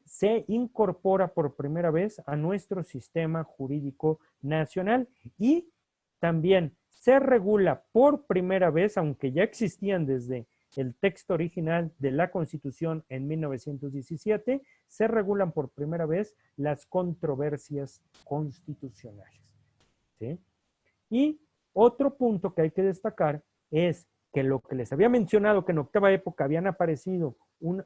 B: se incorpora por primera vez a nuestro sistema jurídico nacional y también se regula por primera vez, aunque ya existían desde el texto original de la Constitución en 1917, se regulan por primera vez las controversias constitucionales. ¿Sí? Y otro punto que hay que destacar es que lo que les había mencionado, que en octava época había aparecido un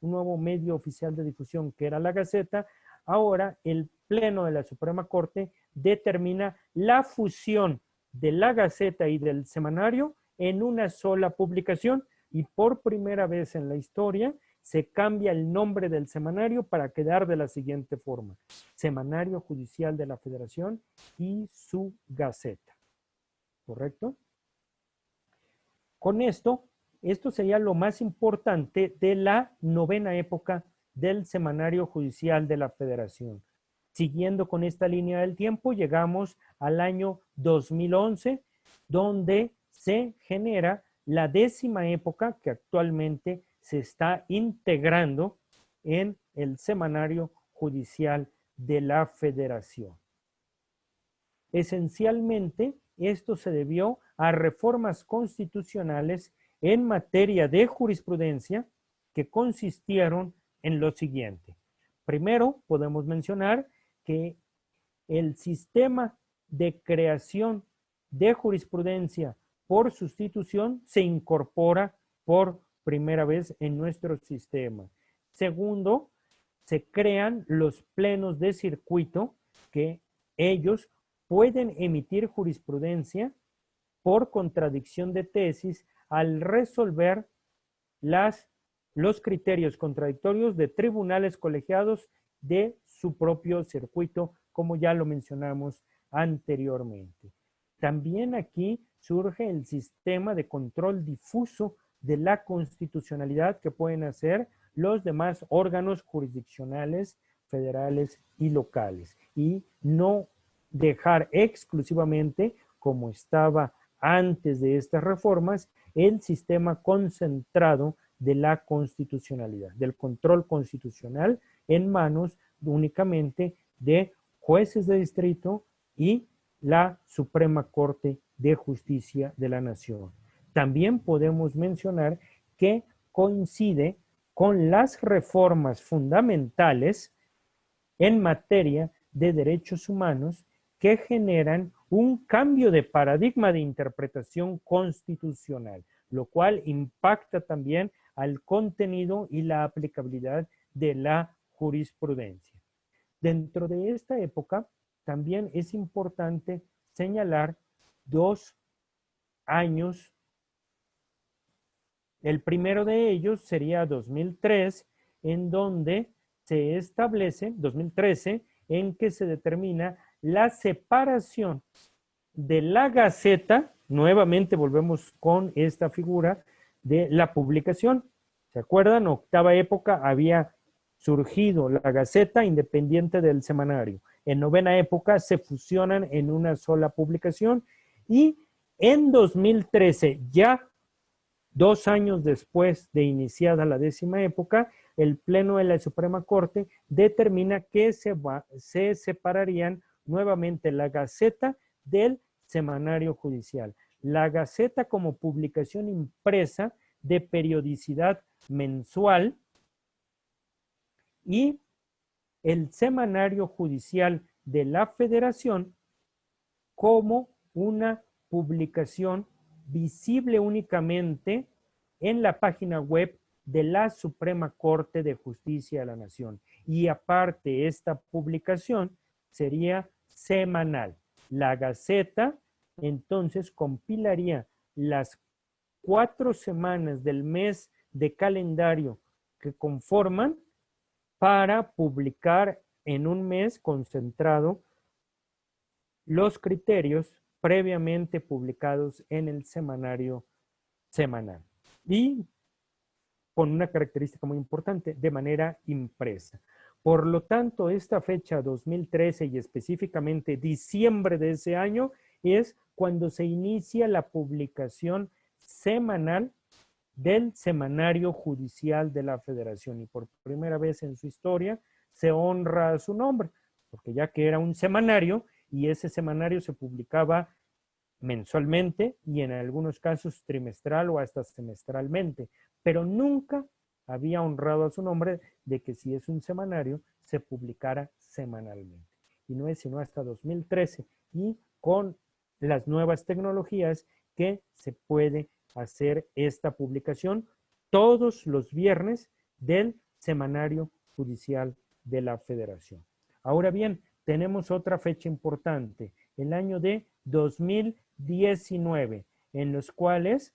B: nuevo medio oficial de difusión, que era la Gaceta. Ahora el Pleno de la Suprema Corte determina la fusión de la Gaceta y del semanario en una sola publicación, y por primera vez en la historia se cambia el nombre del semanario para quedar de la siguiente forma: Semanario Judicial de la Federación y su Gaceta. ¿Correcto? Con esto sería lo más importante de la novena época del Semanario Judicial de la Federación. Siguiendo con esta línea del tiempo, llegamos al año 2011, donde se genera la 10ª época que actualmente se está integrando en el Semanario Judicial de la Federación. Esencialmente, esto se debió a reformas constitucionales en materia de jurisprudencia que consistieron en lo siguiente. Primero, podemos mencionar que el sistema de creación de jurisprudencia por sustitución se incorpora por primera vez en nuestro sistema. Segundo, se crean los plenos de circuito, que ellos pueden emitir jurisprudencia por contradicción de tesis al resolver los criterios contradictorios de tribunales colegiados de su propio circuito, como ya lo mencionamos anteriormente. También aquí surge el sistema de control difuso de la constitucionalidad que pueden hacer los demás órganos jurisdiccionales, federales y locales, y no dejar exclusivamente, como estaba antes de estas reformas, el sistema concentrado de la constitucionalidad, del control constitucional en manos únicamente de jueces de distrito y la Suprema Corte de Justicia de la Nación. También podemos mencionar que coincide con las reformas fundamentales en materia de derechos humanos que generan un cambio de paradigma de interpretación constitucional, lo cual impacta también al contenido y la aplicabilidad de la jurisprudencia. Dentro de esta época, también es importante señalar 2 años. El primero de ellos sería 2003, en donde se establece, 2013, en que se determina la separación de la Gaceta. Nuevamente volvemos con esta figura de la publicación. ¿Se acuerdan? Octava época había surgido la Gaceta independiente del semanario. En novena época se fusionan en una sola publicación, y en 2013, ya 2 años después de iniciada la 10ª época, el Pleno de la Suprema Corte determina que se separarían nuevamente la Gaceta del semanario judicial. La Gaceta como publicación impresa de periodicidad mensual, y el semanario judicial de la Federación como una publicación visible únicamente en la página web de la Suprema Corte de Justicia de la Nación. Y aparte, esta publicación sería semanal. La Gaceta entonces compilaría las 4 semanas del mes de calendario que conforman para publicar en un mes concentrado los criterios previamente publicados en el semanario semanal. Y con una característica muy importante, de manera impresa. Por lo tanto, esta fecha 2013 y específicamente diciembre de ese año es cuando se inicia la publicación semanal del Semanario Judicial de la Federación, y por primera vez en su historia se honra a su nombre, porque ya que era un semanario y ese semanario se publicaba mensualmente y en algunos casos trimestral o hasta semestralmente, pero nunca había honrado a su nombre de que si es un semanario se publicara semanalmente. Y no es sino hasta 2013 y con las nuevas tecnologías que se puede hacer esta publicación todos los viernes del Semanario Judicial de la Federación. Ahora bien, tenemos otra fecha importante, el año de 2019, en los cuales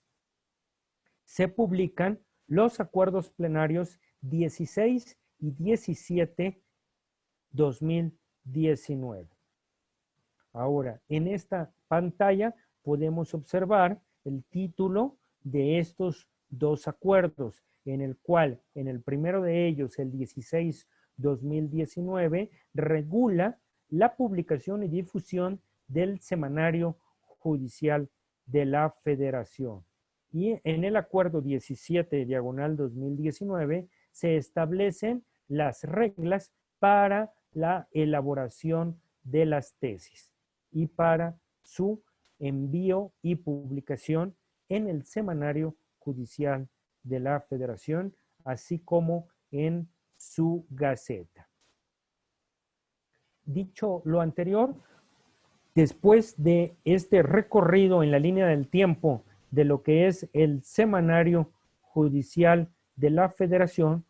B: se publican los acuerdos plenarios 16 y 17 2019. Ahora, en esta pantalla podemos observar el título de estos dos acuerdos, en el cual, en el primero de ellos, el 16-2019, regula la publicación y difusión del Semanario Judicial de la Federación. Y en el acuerdo 17/2019 se establecen las reglas para la elaboración de las tesis y para su envío y publicación en el Semanario Judicial de la Federación, así como en su Gaceta. Dicho lo anterior, después de este recorrido en la línea del tiempo de lo que es el Semanario Judicial de la Federación,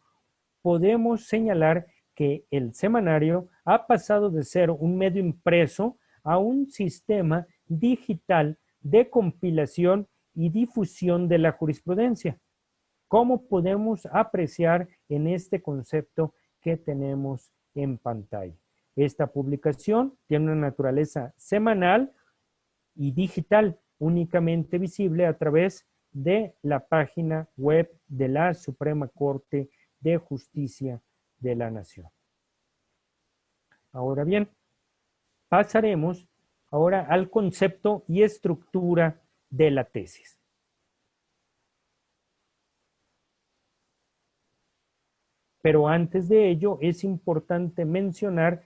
B: podemos señalar que el semanario ha pasado de ser un medio impreso a un sistema digital de compilación y difusión de la jurisprudencia, como podemos apreciar en este concepto que tenemos en pantalla. Esta publicación tiene una naturaleza semanal y digital, únicamente visible a través de la página web de la Suprema Corte de Justicia de la Nación. Ahora bien, pasaremos ahora al concepto y estructura de la tesis. Pero antes de ello es importante mencionar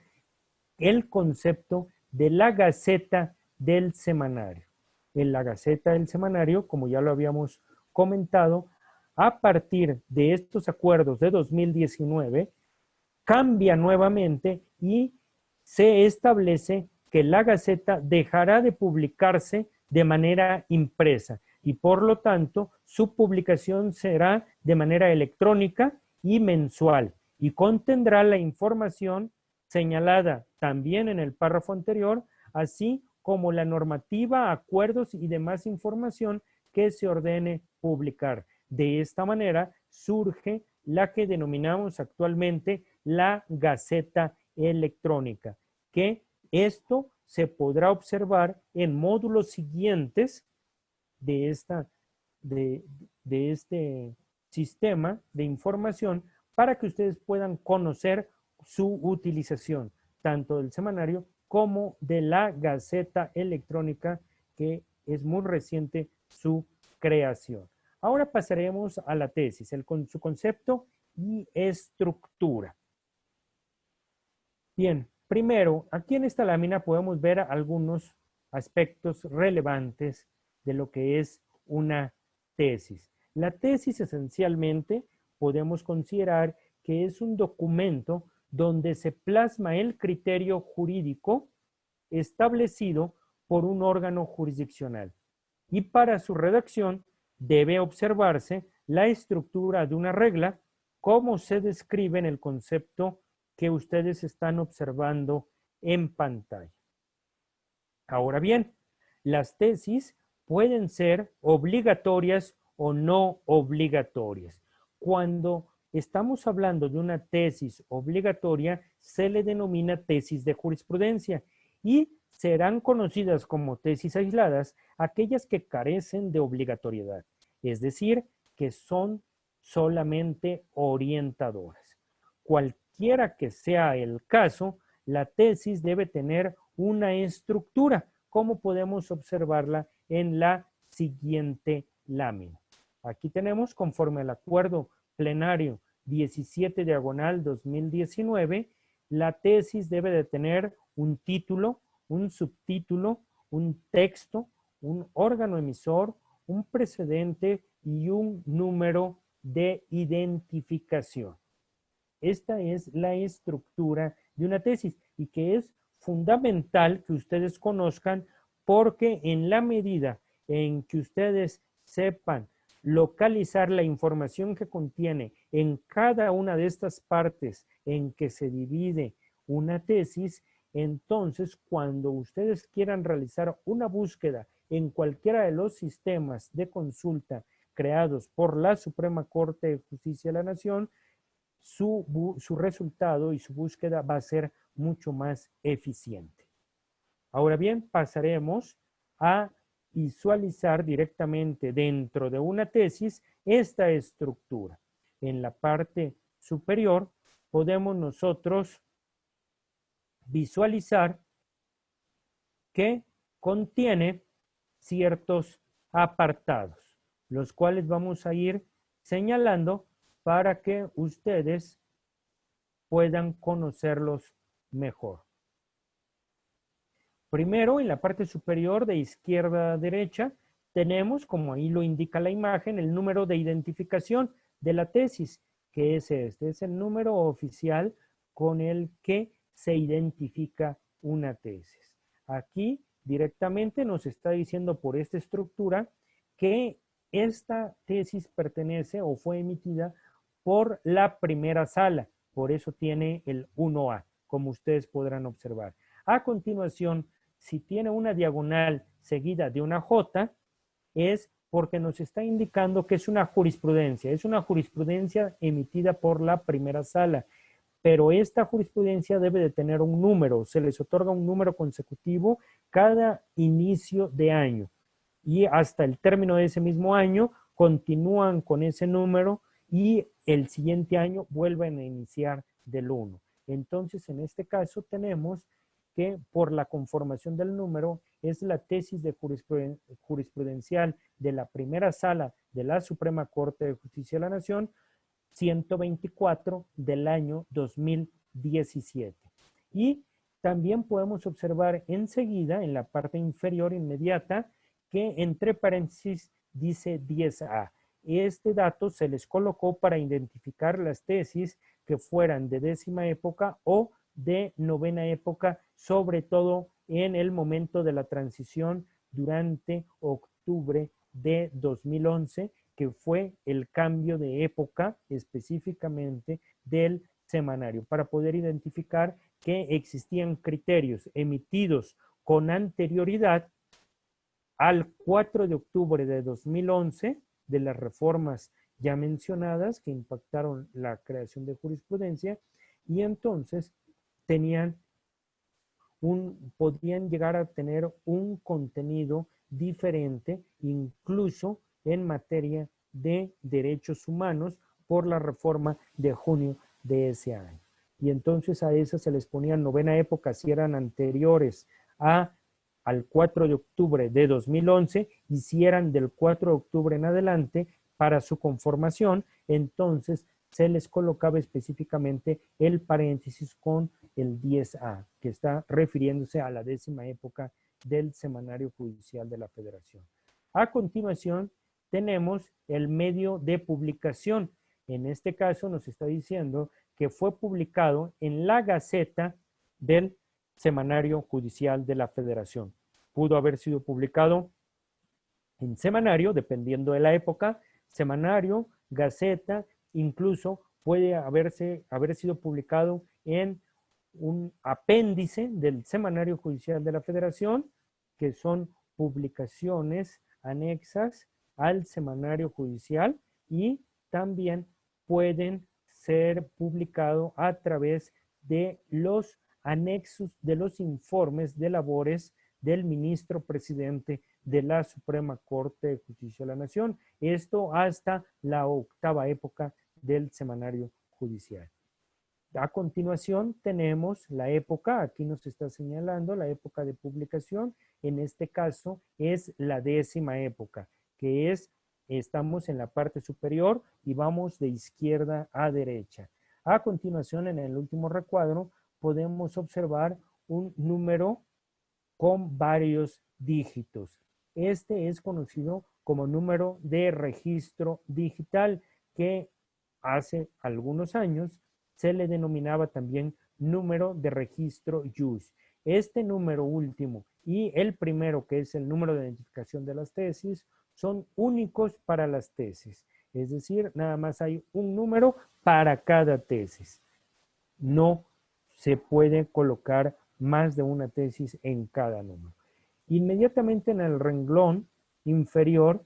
B: el concepto de la Gaceta del Semanario. En la Gaceta del Semanario, como ya lo habíamos comentado, a partir de estos acuerdos de 2019, cambia nuevamente y se establece que la Gaceta dejará de publicarse de manera impresa y por lo tanto su publicación será de manera electrónica y mensual y contendrá la información señalada también en el párrafo anterior, así como la normativa, acuerdos y demás información que se ordene publicar. De esta manera surge la que denominamos actualmente la Gaceta Electrónica, que esto se podrá observar en módulos siguientes de este sistema de información para que ustedes puedan conocer su utilización, tanto del semanario como de la Gaceta Electrónica, que es muy reciente su creación. Ahora pasaremos a la tesis, su concepto y estructura. Bien, primero, aquí en esta lámina podemos ver algunos aspectos relevantes de lo que es una tesis. La tesis esencialmente podemos considerar que es un documento donde se plasma el criterio jurídico establecido por un órgano jurisdiccional. Y para su redacción debe observarse la estructura de una regla, como se describe en el concepto que ustedes están observando en pantalla. Ahora bien, las tesis pueden ser obligatorias o no obligatorias. Cuando estamos hablando de una tesis obligatoria, se le denomina tesis de jurisprudencia y serán conocidas como tesis aisladas aquellas que carecen de obligatoriedad, es decir, que son solamente orientadoras. Cualquier cualquiera que sea el caso, la tesis debe tener una estructura, como podemos observarla en la siguiente lámina. Aquí tenemos, conforme al acuerdo plenario 17/2019, la tesis debe de tener un título, un subtítulo, un texto, un órgano emisor, un precedente y un número de identificación. Esta es la estructura de una tesis y que es fundamental que ustedes conozcan, porque en la medida en que ustedes sepan localizar la información que contiene en cada una de estas partes en que se divide una tesis, entonces cuando ustedes quieran realizar una búsqueda en cualquiera de los sistemas de consulta creados por la Suprema Corte de Justicia de la Nación, su resultado y su búsqueda va a ser mucho más eficiente. Ahora bien, pasaremos a visualizar directamente dentro de una tesis esta estructura. En la parte superior podemos nosotros visualizar que contiene ciertos apartados, los cuales vamos a ir señalando para que ustedes puedan conocerlos mejor. Primero, en la parte superior de izquierda a derecha, tenemos, como ahí lo indica la imagen, el número de identificación de la tesis, que es este, es el número oficial con el que se identifica una tesis. Aquí directamente nos está diciendo por esta estructura que esta tesis pertenece o fue emitida por la primera sala, por eso tiene el 1A, como ustedes podrán observar. A continuación, si tiene una diagonal seguida de una J, es porque nos está indicando que es una jurisprudencia emitida por la primera sala, pero esta jurisprudencia debe de tener un número, se les otorga un número consecutivo cada inicio de año y hasta el término de ese mismo año continúan con ese número y el siguiente año vuelven a iniciar del 1. Entonces, en este caso tenemos que por la conformación del número es la tesis de jurisprudencial de la primera sala de la Suprema Corte de Justicia de la Nación 124 del año 2017. Y también podemos observar enseguida en la parte inferior inmediata que entre paréntesis dice 10A. Este dato se les colocó para identificar las tesis que fueran de 10ª época o de 9ª época, sobre todo en el momento de la transición durante octubre de 2011, que fue el cambio de época específicamente del semanario, para poder identificar que existían criterios emitidos con anterioridad al 4 de octubre de 2011 de las reformas ya mencionadas que impactaron la creación de jurisprudencia, y entonces podían llegar a tener un contenido diferente, incluso en materia de derechos humanos, por la reforma de junio de ese año. Y entonces a esas se les ponía 9ª época si eran anteriores al 4 de octubre de 2011, y si eran del 4 de octubre en adelante para su conformación, entonces se les colocaba específicamente el paréntesis con el 10A, que está refiriéndose a la 10ª época del Semanario Judicial de la Federación. A continuación, tenemos el medio de publicación. En este caso nos está diciendo que fue publicado en la Gaceta del Semanario Judicial de la Federación. Pudo haber sido publicado en semanario, dependiendo de la época, semanario, Gaceta, incluso puede haber sido publicado en un apéndice del Semanario Judicial de la Federación, que son publicaciones anexas al Semanario Judicial, y también pueden ser publicados a través de los anexos de los informes de labores del ministro presidente de la Suprema Corte de Justicia de la Nación. Esto hasta la 8ª época del Semanario Judicial. A continuación tenemos la época, aquí nos está señalando la época de publicación, en este caso es la 10ª época, que es, estamos en la parte superior y vamos de izquierda a derecha. A continuación, en el último recuadro, podemos observar un número con varios dígitos. Este es conocido como número de registro digital, que hace algunos años se le denominaba también número de registro JUS. Este número último y el primero, que es el número de identificación de las tesis, son únicos para las tesis. Es decir, nada más hay un número para cada tesis. No se puede colocar más de una tesis en cada número. Inmediatamente en el renglón inferior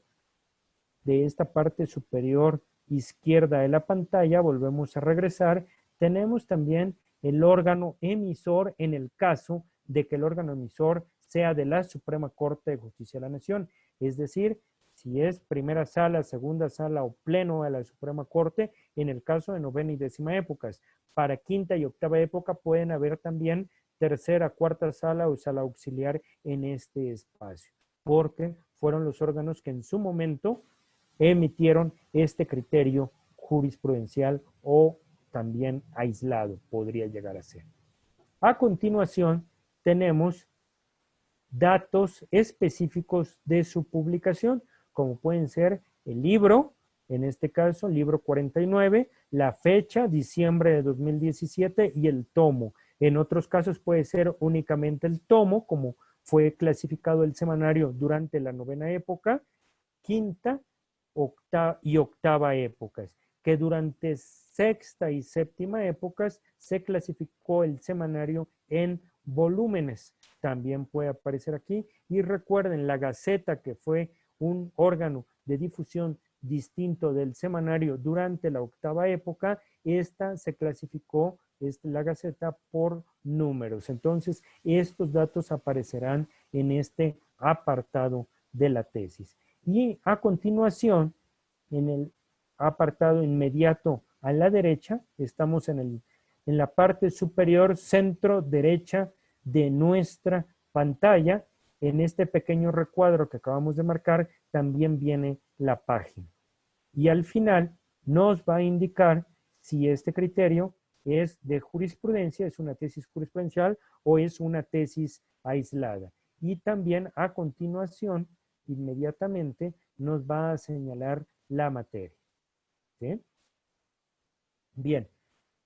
B: de esta parte superior izquierda de la pantalla, volvemos a regresar, tenemos también el órgano emisor en el caso de que el órgano emisor sea de la Suprema Corte de Justicia de la Nación. Es decir, si es primera sala, segunda sala o pleno de la Suprema Corte, en el caso de novena y 10ª épocas. Para quinta y octava época pueden haber también tercera, cuarta sala o sala auxiliar en este espacio, porque fueron los órganos que en su momento emitieron este criterio jurisprudencial o también aislado, podría llegar a ser. A continuación, tenemos datos específicos de su publicación, como pueden ser el libro, en este caso, libro 49, la fecha, diciembre de 2017, y el tomo. En otros casos puede ser únicamente el tomo, como fue clasificado el semanario durante la novena época, quinta y octava épocas, que durante sexta y séptima épocas se clasificó el semanario en volúmenes. También puede aparecer aquí. Y recuerden, la Gaceta, que fue un órgano de difusión distinto del semanario durante la octava época, esta se clasificó, la Gaceta, por números. Entonces, estos datos aparecerán en este apartado de la tesis. Y a continuación, en el apartado inmediato a la derecha, estamos en la parte superior centro derecha de nuestra pantalla. En este pequeño recuadro que acabamos de marcar, también viene la página. Y al final nos va a indicar si este criterio es de jurisprudencia, es una tesis jurisprudencial o es una tesis aislada. Y también a continuación, inmediatamente, nos va a señalar la materia. ¿Sí? Bien,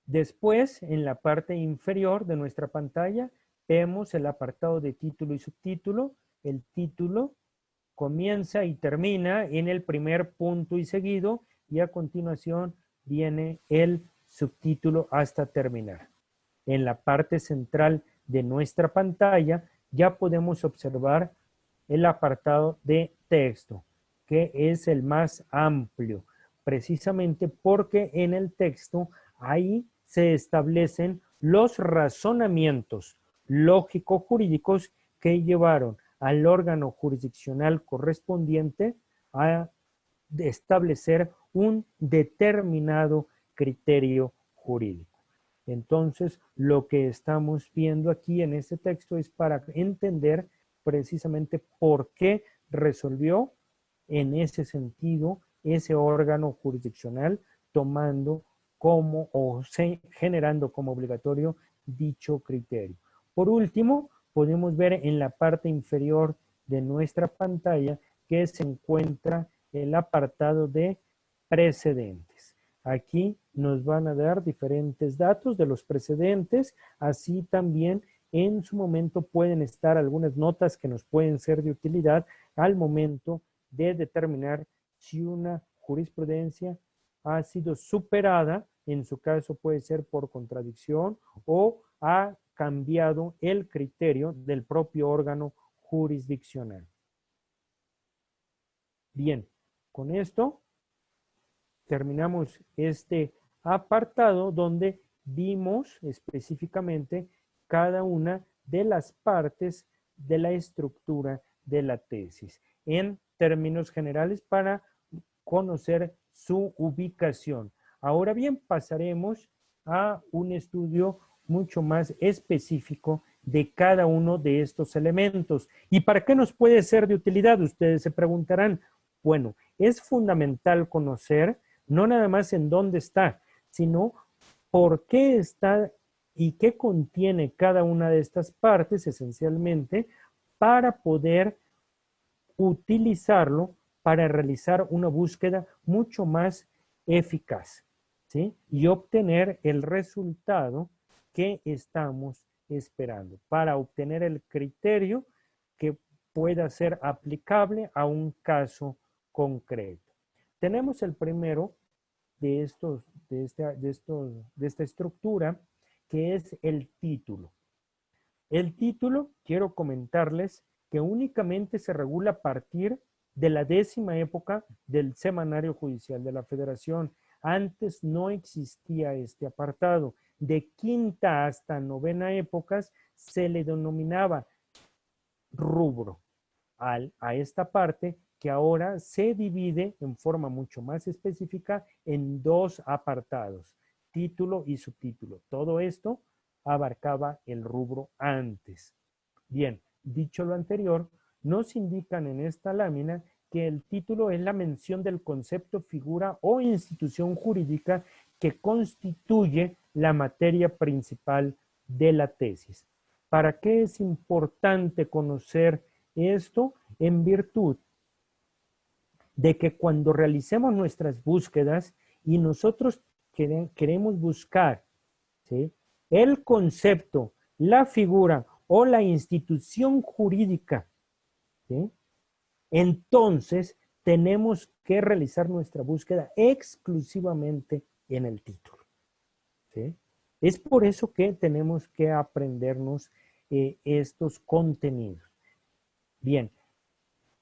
B: después, en la parte inferior de nuestra pantalla, vemos el apartado de título y subtítulo. El título comienza y termina en el primer punto y seguido, y a continuación viene el subtítulo hasta terminar. En la parte central de nuestra pantalla ya podemos observar el apartado de texto, que es el más amplio, precisamente porque en el texto ahí se establecen los razonamientos lógico-jurídicos que llevaron al órgano jurisdiccional correspondiente a establecer un determinado criterio jurídico. Entonces, lo que estamos viendo aquí en este texto es para entender precisamente por qué resolvió en ese sentido ese órgano jurisdiccional, tomando como o generando como obligatorio dicho criterio. Por último, podemos ver en la parte inferior de nuestra pantalla que se encuentra el apartado de precedentes. Aquí nos van a dar diferentes datos de los precedentes, así también en su momento pueden estar algunas notas que nos pueden ser de utilidad al momento de determinar si una jurisprudencia ha sido superada, en su caso puede ser por contradicción, o ha cambiado el criterio del propio órgano jurisdiccional. Bien, con esto terminamos este apartado donde vimos específicamente cada una de las partes de la estructura de la tesis en términos generales para conocer su ubicación. Ahora bien, pasaremos a un estudio mucho más específico de cada uno de estos elementos. ¿Y para qué nos puede ser de utilidad? Ustedes se preguntarán. Bueno, es fundamental conocer no nada más en dónde está, sino por qué está y qué contiene cada una de estas partes esencialmente para poder utilizarlo para realizar una búsqueda mucho más eficaz, ¿sí? Y obtener el resultado que estamos esperando, para obtener el criterio que pueda ser aplicable a un caso concreto. Tenemos el primero de esta estructura, que es el título. El título, quiero comentarles que únicamente se regula a partir de la 10ª época del Semanario Judicial de la Federación. Antes no existía este apartado. De 5ª hasta 9ª épocas se le denominaba rubro a esta parte, que ahora se divide en forma mucho más específica en 2 apartados, título y subtítulo. Todo esto abarcaba el rubro antes. Bien, dicho lo anterior, nos indican en esta lámina que el título es la mención del concepto, figura o institución jurídica que constituye la materia principal de la tesis. ¿Para qué es importante conocer esto? En virtud de que cuando realicemos nuestras búsquedas y nosotros queremos buscar, ¿sí?, el concepto, la figura o la institución jurídica, ¿sí?, entonces tenemos que realizar nuestra búsqueda exclusivamente en el título, ¿sí? Es por eso que tenemos que aprendernos estos contenidos. Bien,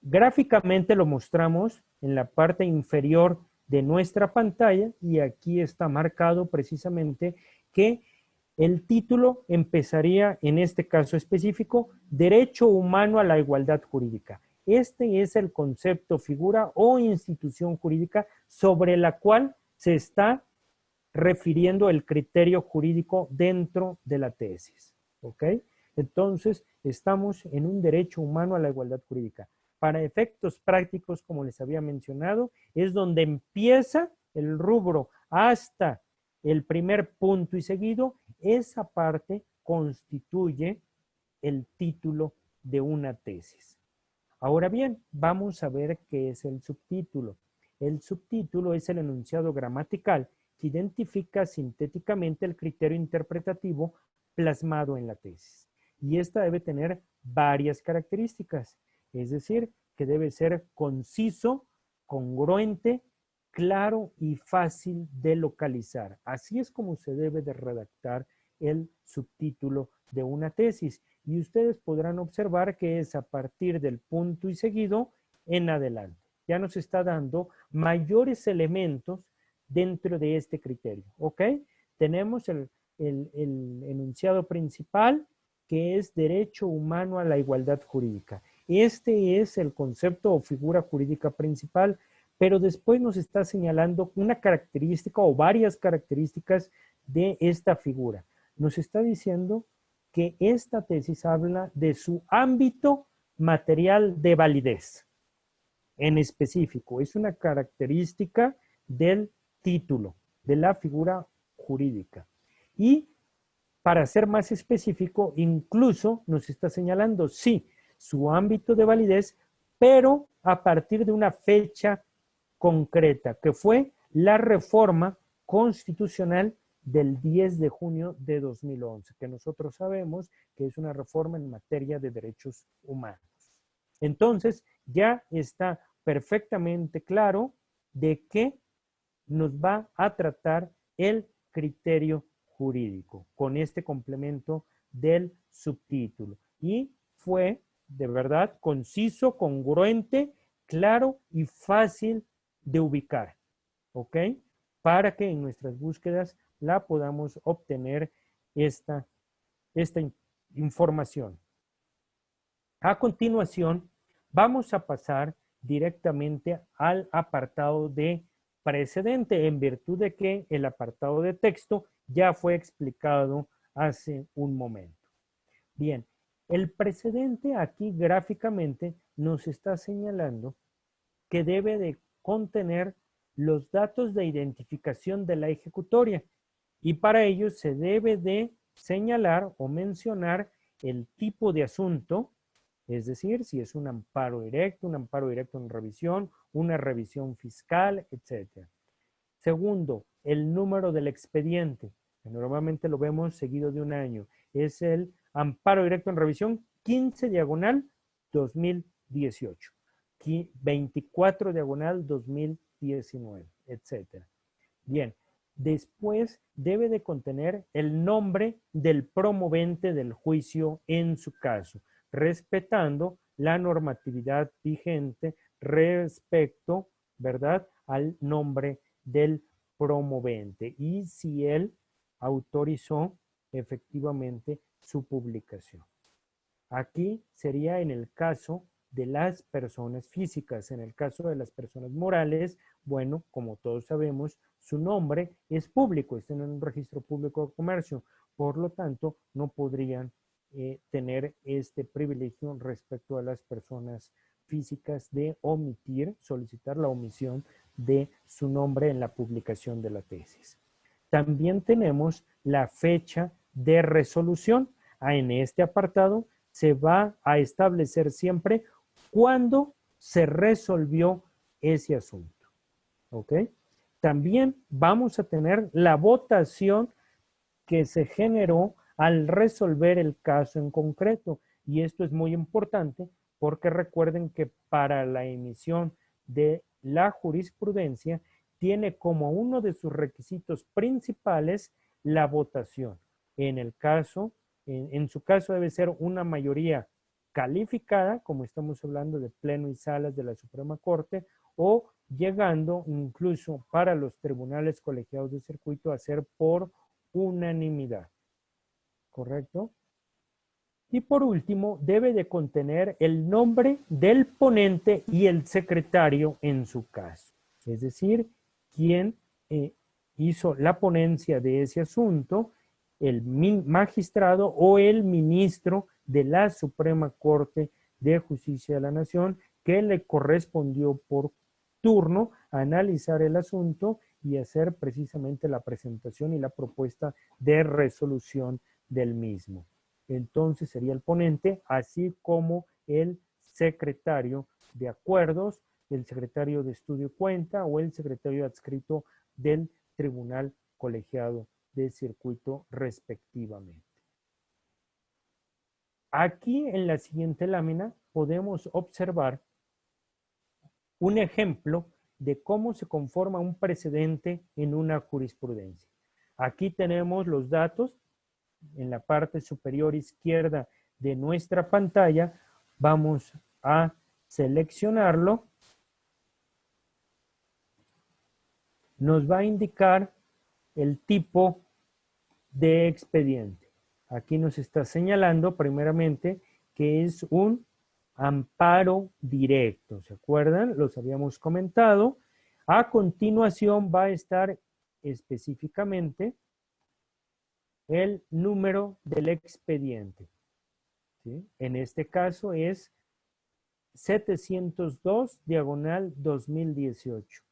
B: gráficamente lo mostramos en la parte inferior de nuestra pantalla y aquí está marcado precisamente que el título empezaría, en este caso específico, Derecho Humano a la Igualdad Jurídica. Este es el concepto, figura o institución jurídica sobre la cual se está refiriendo el criterio jurídico dentro de la tesis. ¿Ok? Entonces, estamos en un derecho humano a la igualdad jurídica. Para efectos prácticos, como les había mencionado, es donde empieza el rubro hasta el primer punto y seguido. Esa parte constituye el título de una tesis. Ahora bien, vamos a ver qué es el subtítulo. El subtítulo es el enunciado gramatical que identifica sintéticamente el criterio interpretativo plasmado en la tesis. Y esta debe tener varias características, es decir, que debe ser conciso, congruente, claro y fácil de localizar. Así es como se debe de redactar el subtítulo de una tesis. Y ustedes podrán observar que es a partir del punto y seguido en adelante. Ya nos está dando mayores elementos dentro de este criterio. ¿Ok? Tenemos el enunciado principal, que es derecho humano a la igualdad jurídica. Este es el concepto o figura jurídica principal, pero después nos está señalando una característica o varias características de esta figura. Nos está diciendo que esta tesis habla de su ámbito material de validez. En específico, es una característica del título, de la figura jurídica. Y para ser más específico, incluso nos está señalando, sí, su ámbito de validez, pero a partir de una fecha concreta, que fue la reforma constitucional del 10 de junio de 2011, que nosotros sabemos que es una reforma en materia de derechos humanos. Entonces, ya está perfectamente claro de qué nos va a tratar el criterio jurídico con este complemento del subtítulo. Y fue, de verdad, conciso, congruente, claro y fácil de ubicar. ¿Ok? Para que en nuestras búsquedas la podamos obtener esta información. A continuación, vamos a pasar directamente al apartado de precedente, en virtud de que el apartado de texto ya fue explicado hace un momento. Bien, el precedente aquí gráficamente nos está señalando que debe de contener los datos de identificación de la ejecutoria y para ello se debe de señalar o mencionar el tipo de asunto, es decir, si es un amparo directo en revisión, una revisión fiscal, etc. Segundo, el número del expediente, que normalmente lo vemos seguido de un año, es el amparo directo en revisión 15 diagonal 2018, 24 diagonal 2019, etc. Bien, después debe de contener el nombre del promovente del juicio en su caso, respetando la normatividad vigente respecto, ¿verdad?, al nombre del promovente y si él autorizó efectivamente su publicación. Aquí sería en el caso de las personas físicas. En el caso de las personas morales, bueno, como todos sabemos, su nombre es público, está en un registro público de comercio. Por lo tanto, no podrían tener este privilegio respecto a las personas físicas de omitir, solicitar la omisión de su nombre en la publicación de la tesis. También tenemos la fecha de resolución. En este apartado se va a establecer siempre cuándo se resolvió ese asunto. ¿Ok? También vamos a tener la votación que se generó al resolver el caso en concreto. Y esto es muy importante porque recuerden que para la emisión de la jurisprudencia tiene como uno de sus requisitos principales la votación. En su caso debe ser una mayoría calificada, como estamos hablando de pleno y salas de la Suprema Corte, o llegando incluso para los tribunales colegiados de circuito a ser por unanimidad. ¿Correcto? Y por último, debe de contener el nombre del ponente y el secretario en su caso. Es decir, quien hizo la ponencia de ese asunto, el magistrado o el ministro de la Suprema Corte de Justicia de la Nación, que le correspondió por turno analizar el asunto y hacer precisamente la presentación y la propuesta de resolución del mismo. Entonces sería el ponente, así como el secretario de acuerdos, el secretario de estudio y cuenta o el secretario adscrito del tribunal colegiado de circuito respectivamente. Aquí en la siguiente lámina podemos observar un ejemplo de cómo se conforma un precedente en una jurisprudencia. Aquí tenemos los datos en la parte superior izquierda de nuestra pantalla. Vamos a seleccionarlo. Nos va a indicar el tipo de expediente. Aquí nos está señalando primeramente que es un amparo directo. ¿Se acuerdan? Los habíamos comentado. A continuación va a estar específicamente el número del expediente. ¿Sí? En este caso es 702 diagonal 2018.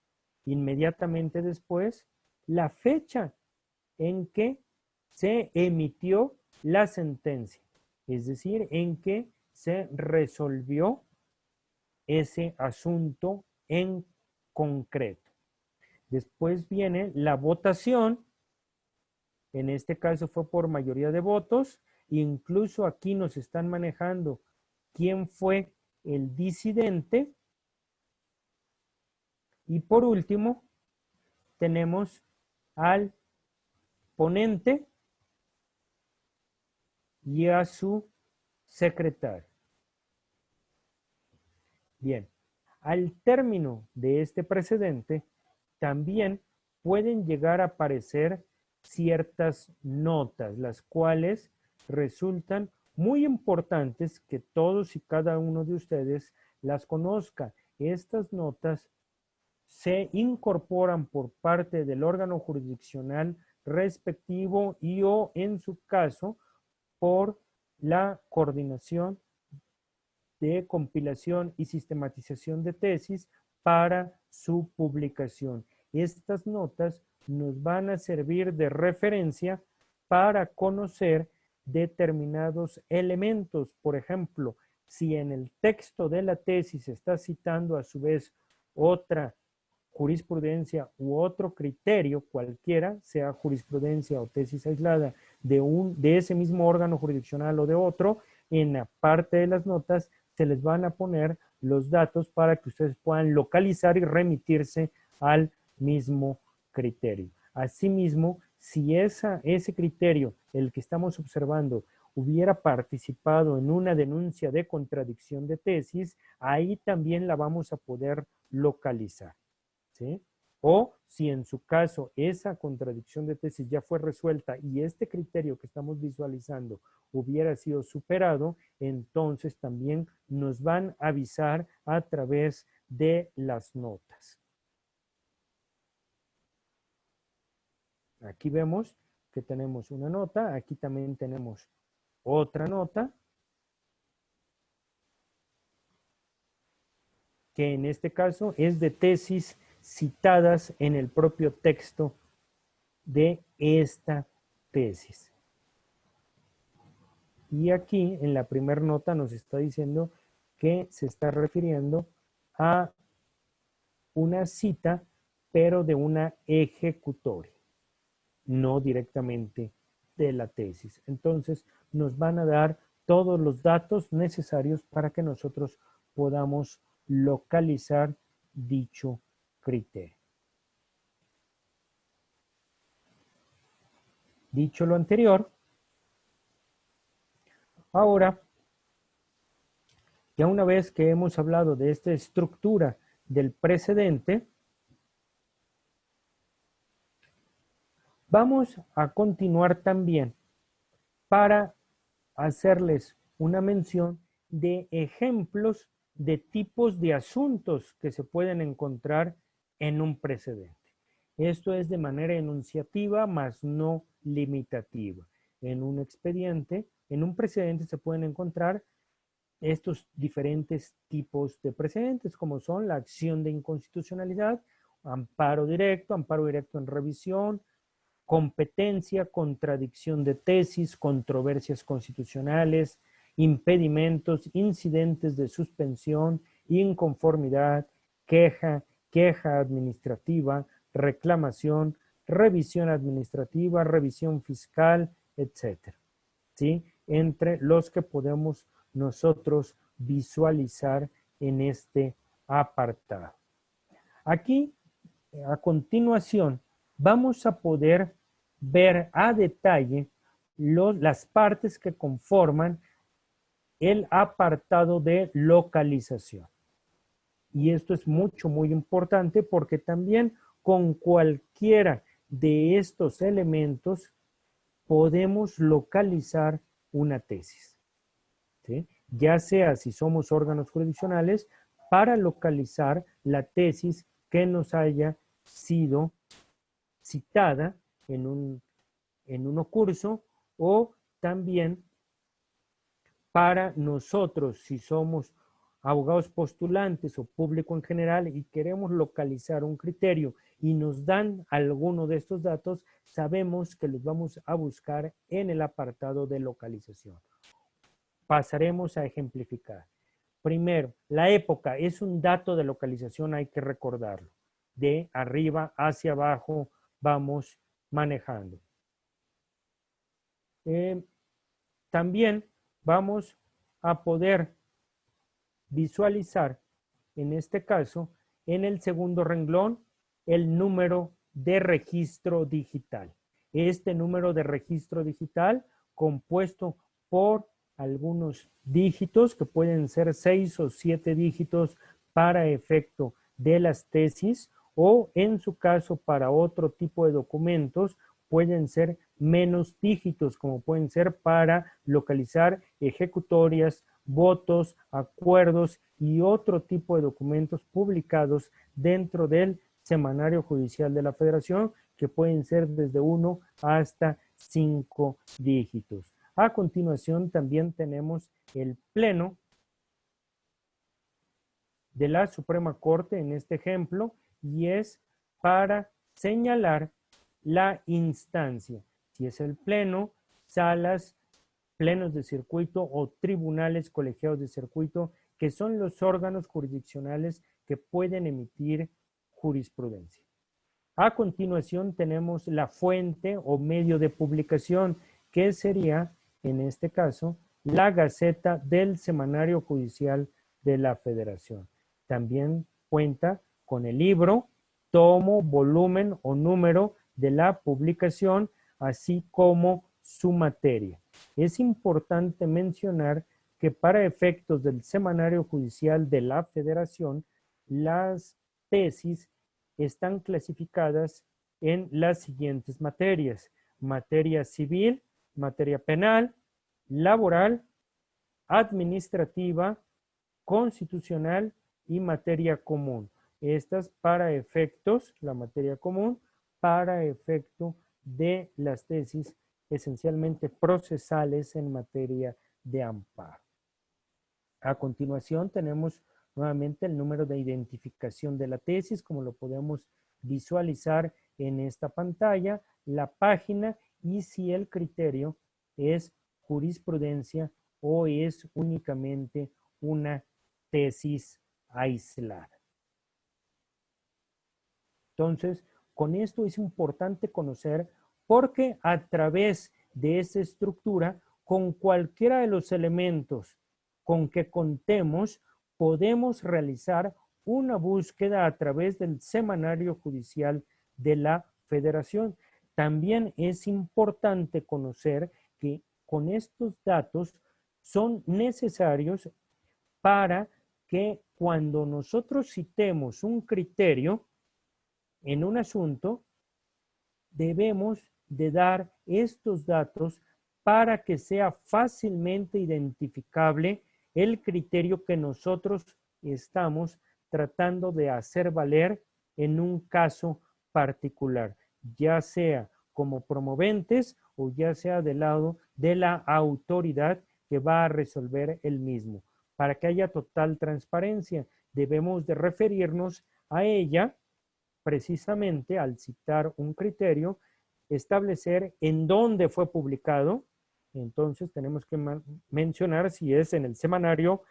B: Inmediatamente después, la fecha en que se emitió la sentencia, es decir, en que se resolvió ese asunto en concreto. Después viene la votación. En este caso fue por mayoría de votos. Incluso aquí nos están manejando quién fue el disidente. Y por último, tenemos al ponente y a su secretario. Bien, al término de este precedente, también pueden llegar a aparecer ciertas notas, las cuales resultan muy importantes que todos y cada uno de ustedes las conozcan. Estas notas se incorporan por parte del órgano jurisdiccional respectivo y o en su caso por la coordinación de compilación y sistematización de tesis para su publicación. Estas notas nos van a servir de referencia para conocer determinados elementos. Por ejemplo, si en el texto de la tesis se está citando a su vez otra jurisprudencia u otro criterio cualquiera, sea jurisprudencia o tesis aislada de ese mismo órgano jurisdiccional o de otro, en la parte de las notas se les van a poner los datos para que ustedes puedan localizar y remitirse al mismo criterio. Asimismo, si ese criterio, el que estamos observando, hubiera participado en una denuncia de contradicción de tesis, ahí también la vamos a poder localizar, ¿sí? O si en su caso esa contradicción de tesis ya fue resuelta y este criterio que estamos visualizando hubiera sido superado, entonces también nos van a avisar a través de las notas. Aquí vemos que tenemos una nota, aquí también tenemos otra nota, que en este caso es de tesis citadas en el propio texto de esta tesis. Y aquí en la primera nota nos está diciendo que se está refiriendo a una cita, pero de una ejecutoria, no directamente de la tesis. Entonces nos van a dar todos los datos necesarios para que nosotros podamos localizar dicho criterio. Dicho lo anterior, ahora, ya una vez que hemos hablado de esta estructura del precedente, vamos a continuar también para hacerles una mención de ejemplos de tipos de asuntos que se pueden encontrar en un precedente. Esto es de manera enunciativa, más no limitativa. En un expediente, en un precedente se pueden encontrar estos diferentes tipos de precedentes, como son la acción de inconstitucionalidad, amparo directo en revisión, competencia, contradicción de tesis, controversias constitucionales, impedimentos, incidentes de suspensión, inconformidad, queja administrativa, reclamación, revisión administrativa, revisión fiscal, etcétera, ¿sí? Entre los que podemos nosotros visualizar en este apartado. Aquí, a continuación, vamos a poder ver a detalle las partes que conforman el apartado de localización. Y esto es muy importante porque también con cualquiera de estos elementos podemos localizar una tesis, ¿sí? Ya sea si somos órganos jurisdiccionales, para localizar la tesis que nos haya sido citada en un curso, o también para nosotros, si somos abogados postulantes o público en general y queremos localizar un criterio y nos dan alguno de estos datos, sabemos que los vamos a buscar en el apartado de localización. Pasaremos a ejemplificar. Primero, la época es un dato de localización, hay que recordarlo. De arriba hacia abajo vamos manejando. También vamos a poder visualizar, en este caso, en el segundo renglón, el número de registro digital. Este número de registro digital compuesto por algunos dígitos, que pueden ser 6 o 7 dígitos para efecto de las tesis, o en su caso para otro tipo de documentos pueden ser menos dígitos, como pueden ser para localizar ejecutorias, votos, acuerdos y otro tipo de documentos publicados dentro del Semanario Judicial de la Federación, que pueden ser desde 1 hasta 5 dígitos. A continuación también tenemos el pleno de la Suprema Corte en este ejemplo, y es para señalar la instancia. Si es el pleno, salas, plenos de circuito o tribunales colegiados de circuito, que son los órganos jurisdiccionales que pueden emitir jurisprudencia. A continuación tenemos la fuente o medio de publicación, que sería, en este caso, la Gaceta del Semanario Judicial de la Federación. También cuenta con el libro, tomo, volumen o número de la publicación, así como su materia. Es importante mencionar que para efectos del Semanario Judicial de la Federación, las tesis están clasificadas en las siguientes materias: materia civil, materia penal, laboral, administrativa, constitucional y materia común. Estas para efectos, la materia común, para efecto de las tesis esencialmente procesales en materia de amparo. A continuación tenemos nuevamente el número de identificación de la tesis, como lo podemos visualizar en esta pantalla, la página y si el criterio es jurisprudencia o es únicamente una tesis aislada. Entonces, con esto es importante conocer porque a través de esa estructura, con cualquiera de los elementos con que contemos, podemos realizar una búsqueda a través del Semanario Judicial de la Federación. También es importante conocer que con estos datos son necesarios para que cuando nosotros citemos un criterio en un asunto, debemos de dar estos datos para que sea fácilmente identificable el criterio que nosotros estamos tratando de hacer valer en un caso particular, ya sea como promoventes o ya sea del lado de la autoridad que va a resolver el mismo. Para que haya total transparencia, debemos de referirnos a ella precisamente al citar un criterio, establecer en dónde fue publicado. Entonces tenemos que mencionar si es en el semanario,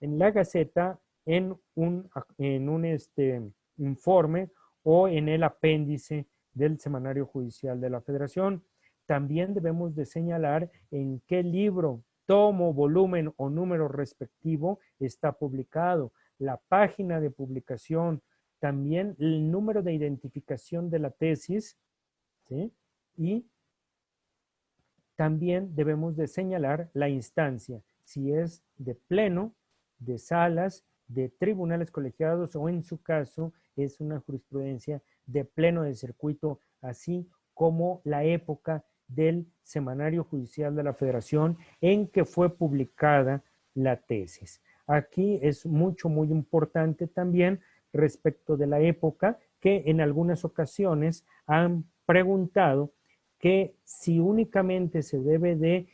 B: en la Gaceta, en un informe o en el apéndice del Semanario Judicial de la Federación. También debemos de señalar en qué libro, tomo, volumen o número respectivo está publicado, la página de publicación, también el número de identificación de la tesis, ¿sí? Y también debemos de señalar la instancia, si es de pleno, de salas, de tribunales colegiados o en su caso es una jurisprudencia de pleno de circuito, así como la época del Semanario Judicial de la Federación en que fue publicada la tesis. Aquí es muy importante también respecto de la época que en algunas ocasiones han preguntado que si únicamente se debe de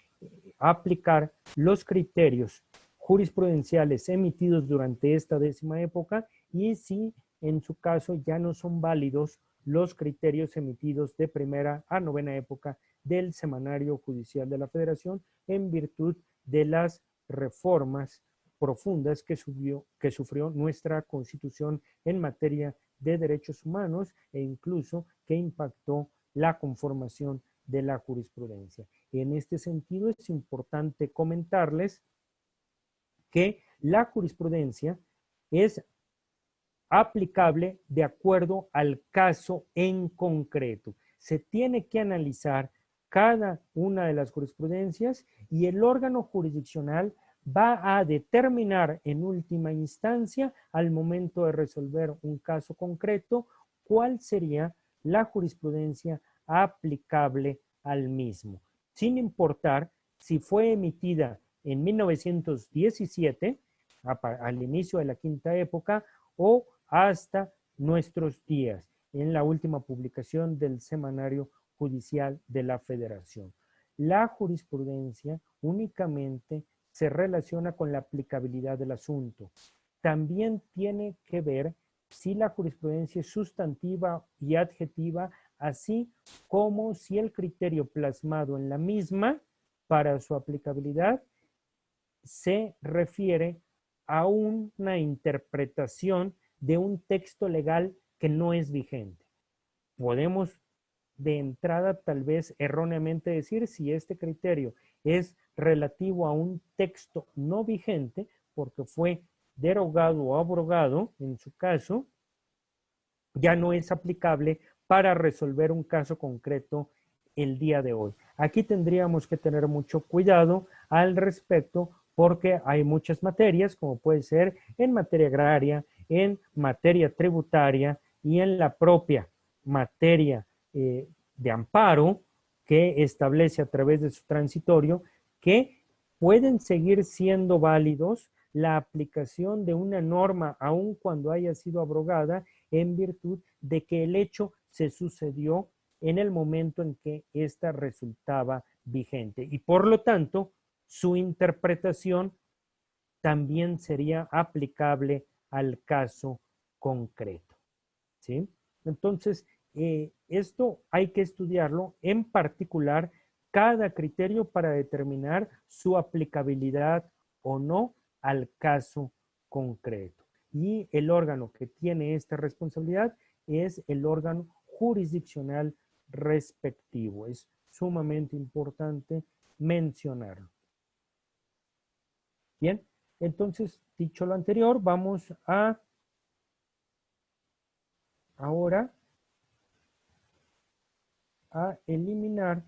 B: aplicar los criterios jurisprudenciales emitidos durante esta 10ª época y si en su caso ya no son válidos los criterios emitidos de 1ª a 9ª época del Semanario Judicial de la Federación en virtud de las reformas profundas que sufrió nuestra Constitución en materia de derechos humanos e incluso que impactó la conformación de la jurisprudencia. En este sentido es importante comentarles que la jurisprudencia es aplicable de acuerdo al caso en concreto. Se tiene que analizar cada una de las jurisprudencias y el órgano jurisdiccional va a determinar en última instancia, al momento de resolver un caso concreto, cuál sería la jurisprudencia aplicable al mismo, sin importar si fue emitida en 1917, al inicio de la 5ª época, o hasta nuestros días. en la última publicación del Semanario Judicial de la Federación. La jurisprudencia únicamente se relaciona con la aplicabilidad del asunto. También tiene que ver si la jurisprudencia es sustantiva y adjetiva, así como si el criterio plasmado en la misma para su aplicabilidad se refiere a una interpretación de un texto legal que no es vigente. Podemos de entrada tal vez erróneamente decir si este criterio es relativo a un texto no vigente porque fue derogado o abrogado, en su caso, ya no es aplicable para resolver un caso concreto el día de hoy. Aquí tendríamos que tener mucho cuidado al respecto porque hay muchas materias, como puede ser en materia agraria, en materia tributaria y en la propia materia de amparo que establece a través de su transitorio que pueden seguir siendo válidos la aplicación de una norma aun cuando haya sido abrogada en virtud de que el hecho se sucedió en el momento en que ésta resultaba vigente y por lo tanto su interpretación también sería aplicable al caso concreto, ¿sí? Entonces, esto hay que estudiarlo, en particular cada criterio para determinar su aplicabilidad o no al caso concreto. Y el órgano que tiene esta responsabilidad es el órgano jurisdiccional respectivo. Es sumamente importante mencionarlo. Bien, entonces, dicho lo anterior, vamos a ahora a eliminar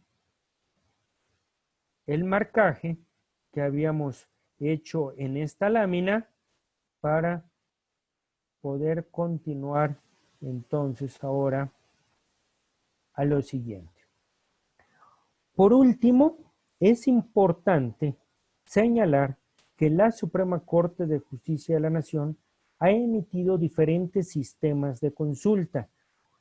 B: el marcaje que habíamos hecho en esta lámina para poder continuar entonces ahora a lo siguiente. Por último, es importante señalar que la Suprema Corte de Justicia de la Nación ha emitido diferentes sistemas de consulta.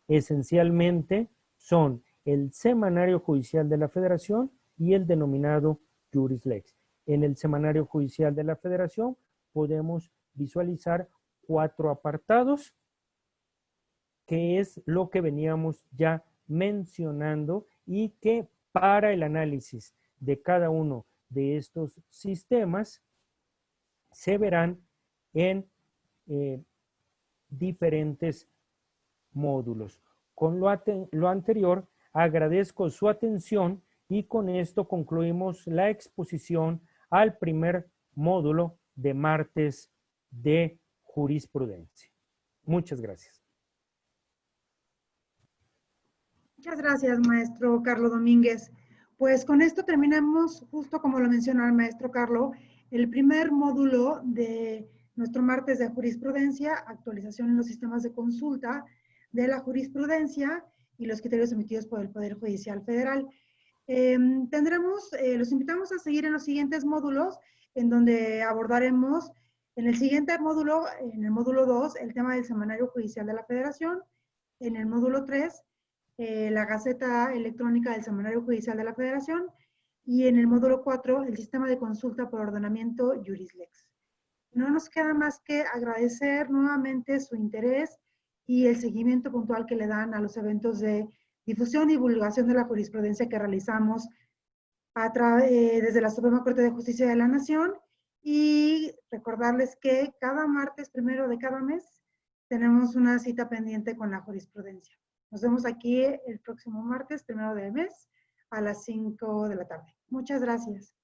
B: Esencialmente son el Semanario Judicial de la Federación y el denominado Juris Lex. En el Semanario Judicial de la Federación podemos visualizar 4 apartados, que es lo que veníamos ya mencionando y que para el análisis de cada uno de estos sistemas se verán en diferentes módulos. Con lo anterior, agradezco su atención y con esto concluimos la exposición al primer módulo de martes de jurisprudencia. Muchas gracias.
A: Muchas gracias, maestro Carlos Domínguez. Pues con esto terminamos, justo como lo mencionó el maestro Carlos, el primer módulo de nuestro martes de jurisprudencia, actualización en los sistemas de consulta de la jurisprudencia y los criterios emitidos por el Poder Judicial Federal. Los invitamos a seguir en los siguientes módulos, en donde abordaremos en el siguiente módulo, en el módulo 2, el tema del Semanario Judicial de la Federación, en el módulo 3, la Gaceta Electrónica del Semanario Judicial de la Federación, y en el módulo 4, el sistema de consulta por ordenamiento JurisLex. No nos queda más que agradecer nuevamente su interés y el seguimiento puntual que le dan a los eventos de difusión y divulgación de la jurisprudencia que realizamos desde la Suprema Corte de Justicia de la Nación, y recordarles que cada martes primero de cada mes tenemos una cita pendiente con la jurisprudencia. Nos vemos aquí el próximo martes, primero del mes, a las 5 de la tarde. Muchas gracias.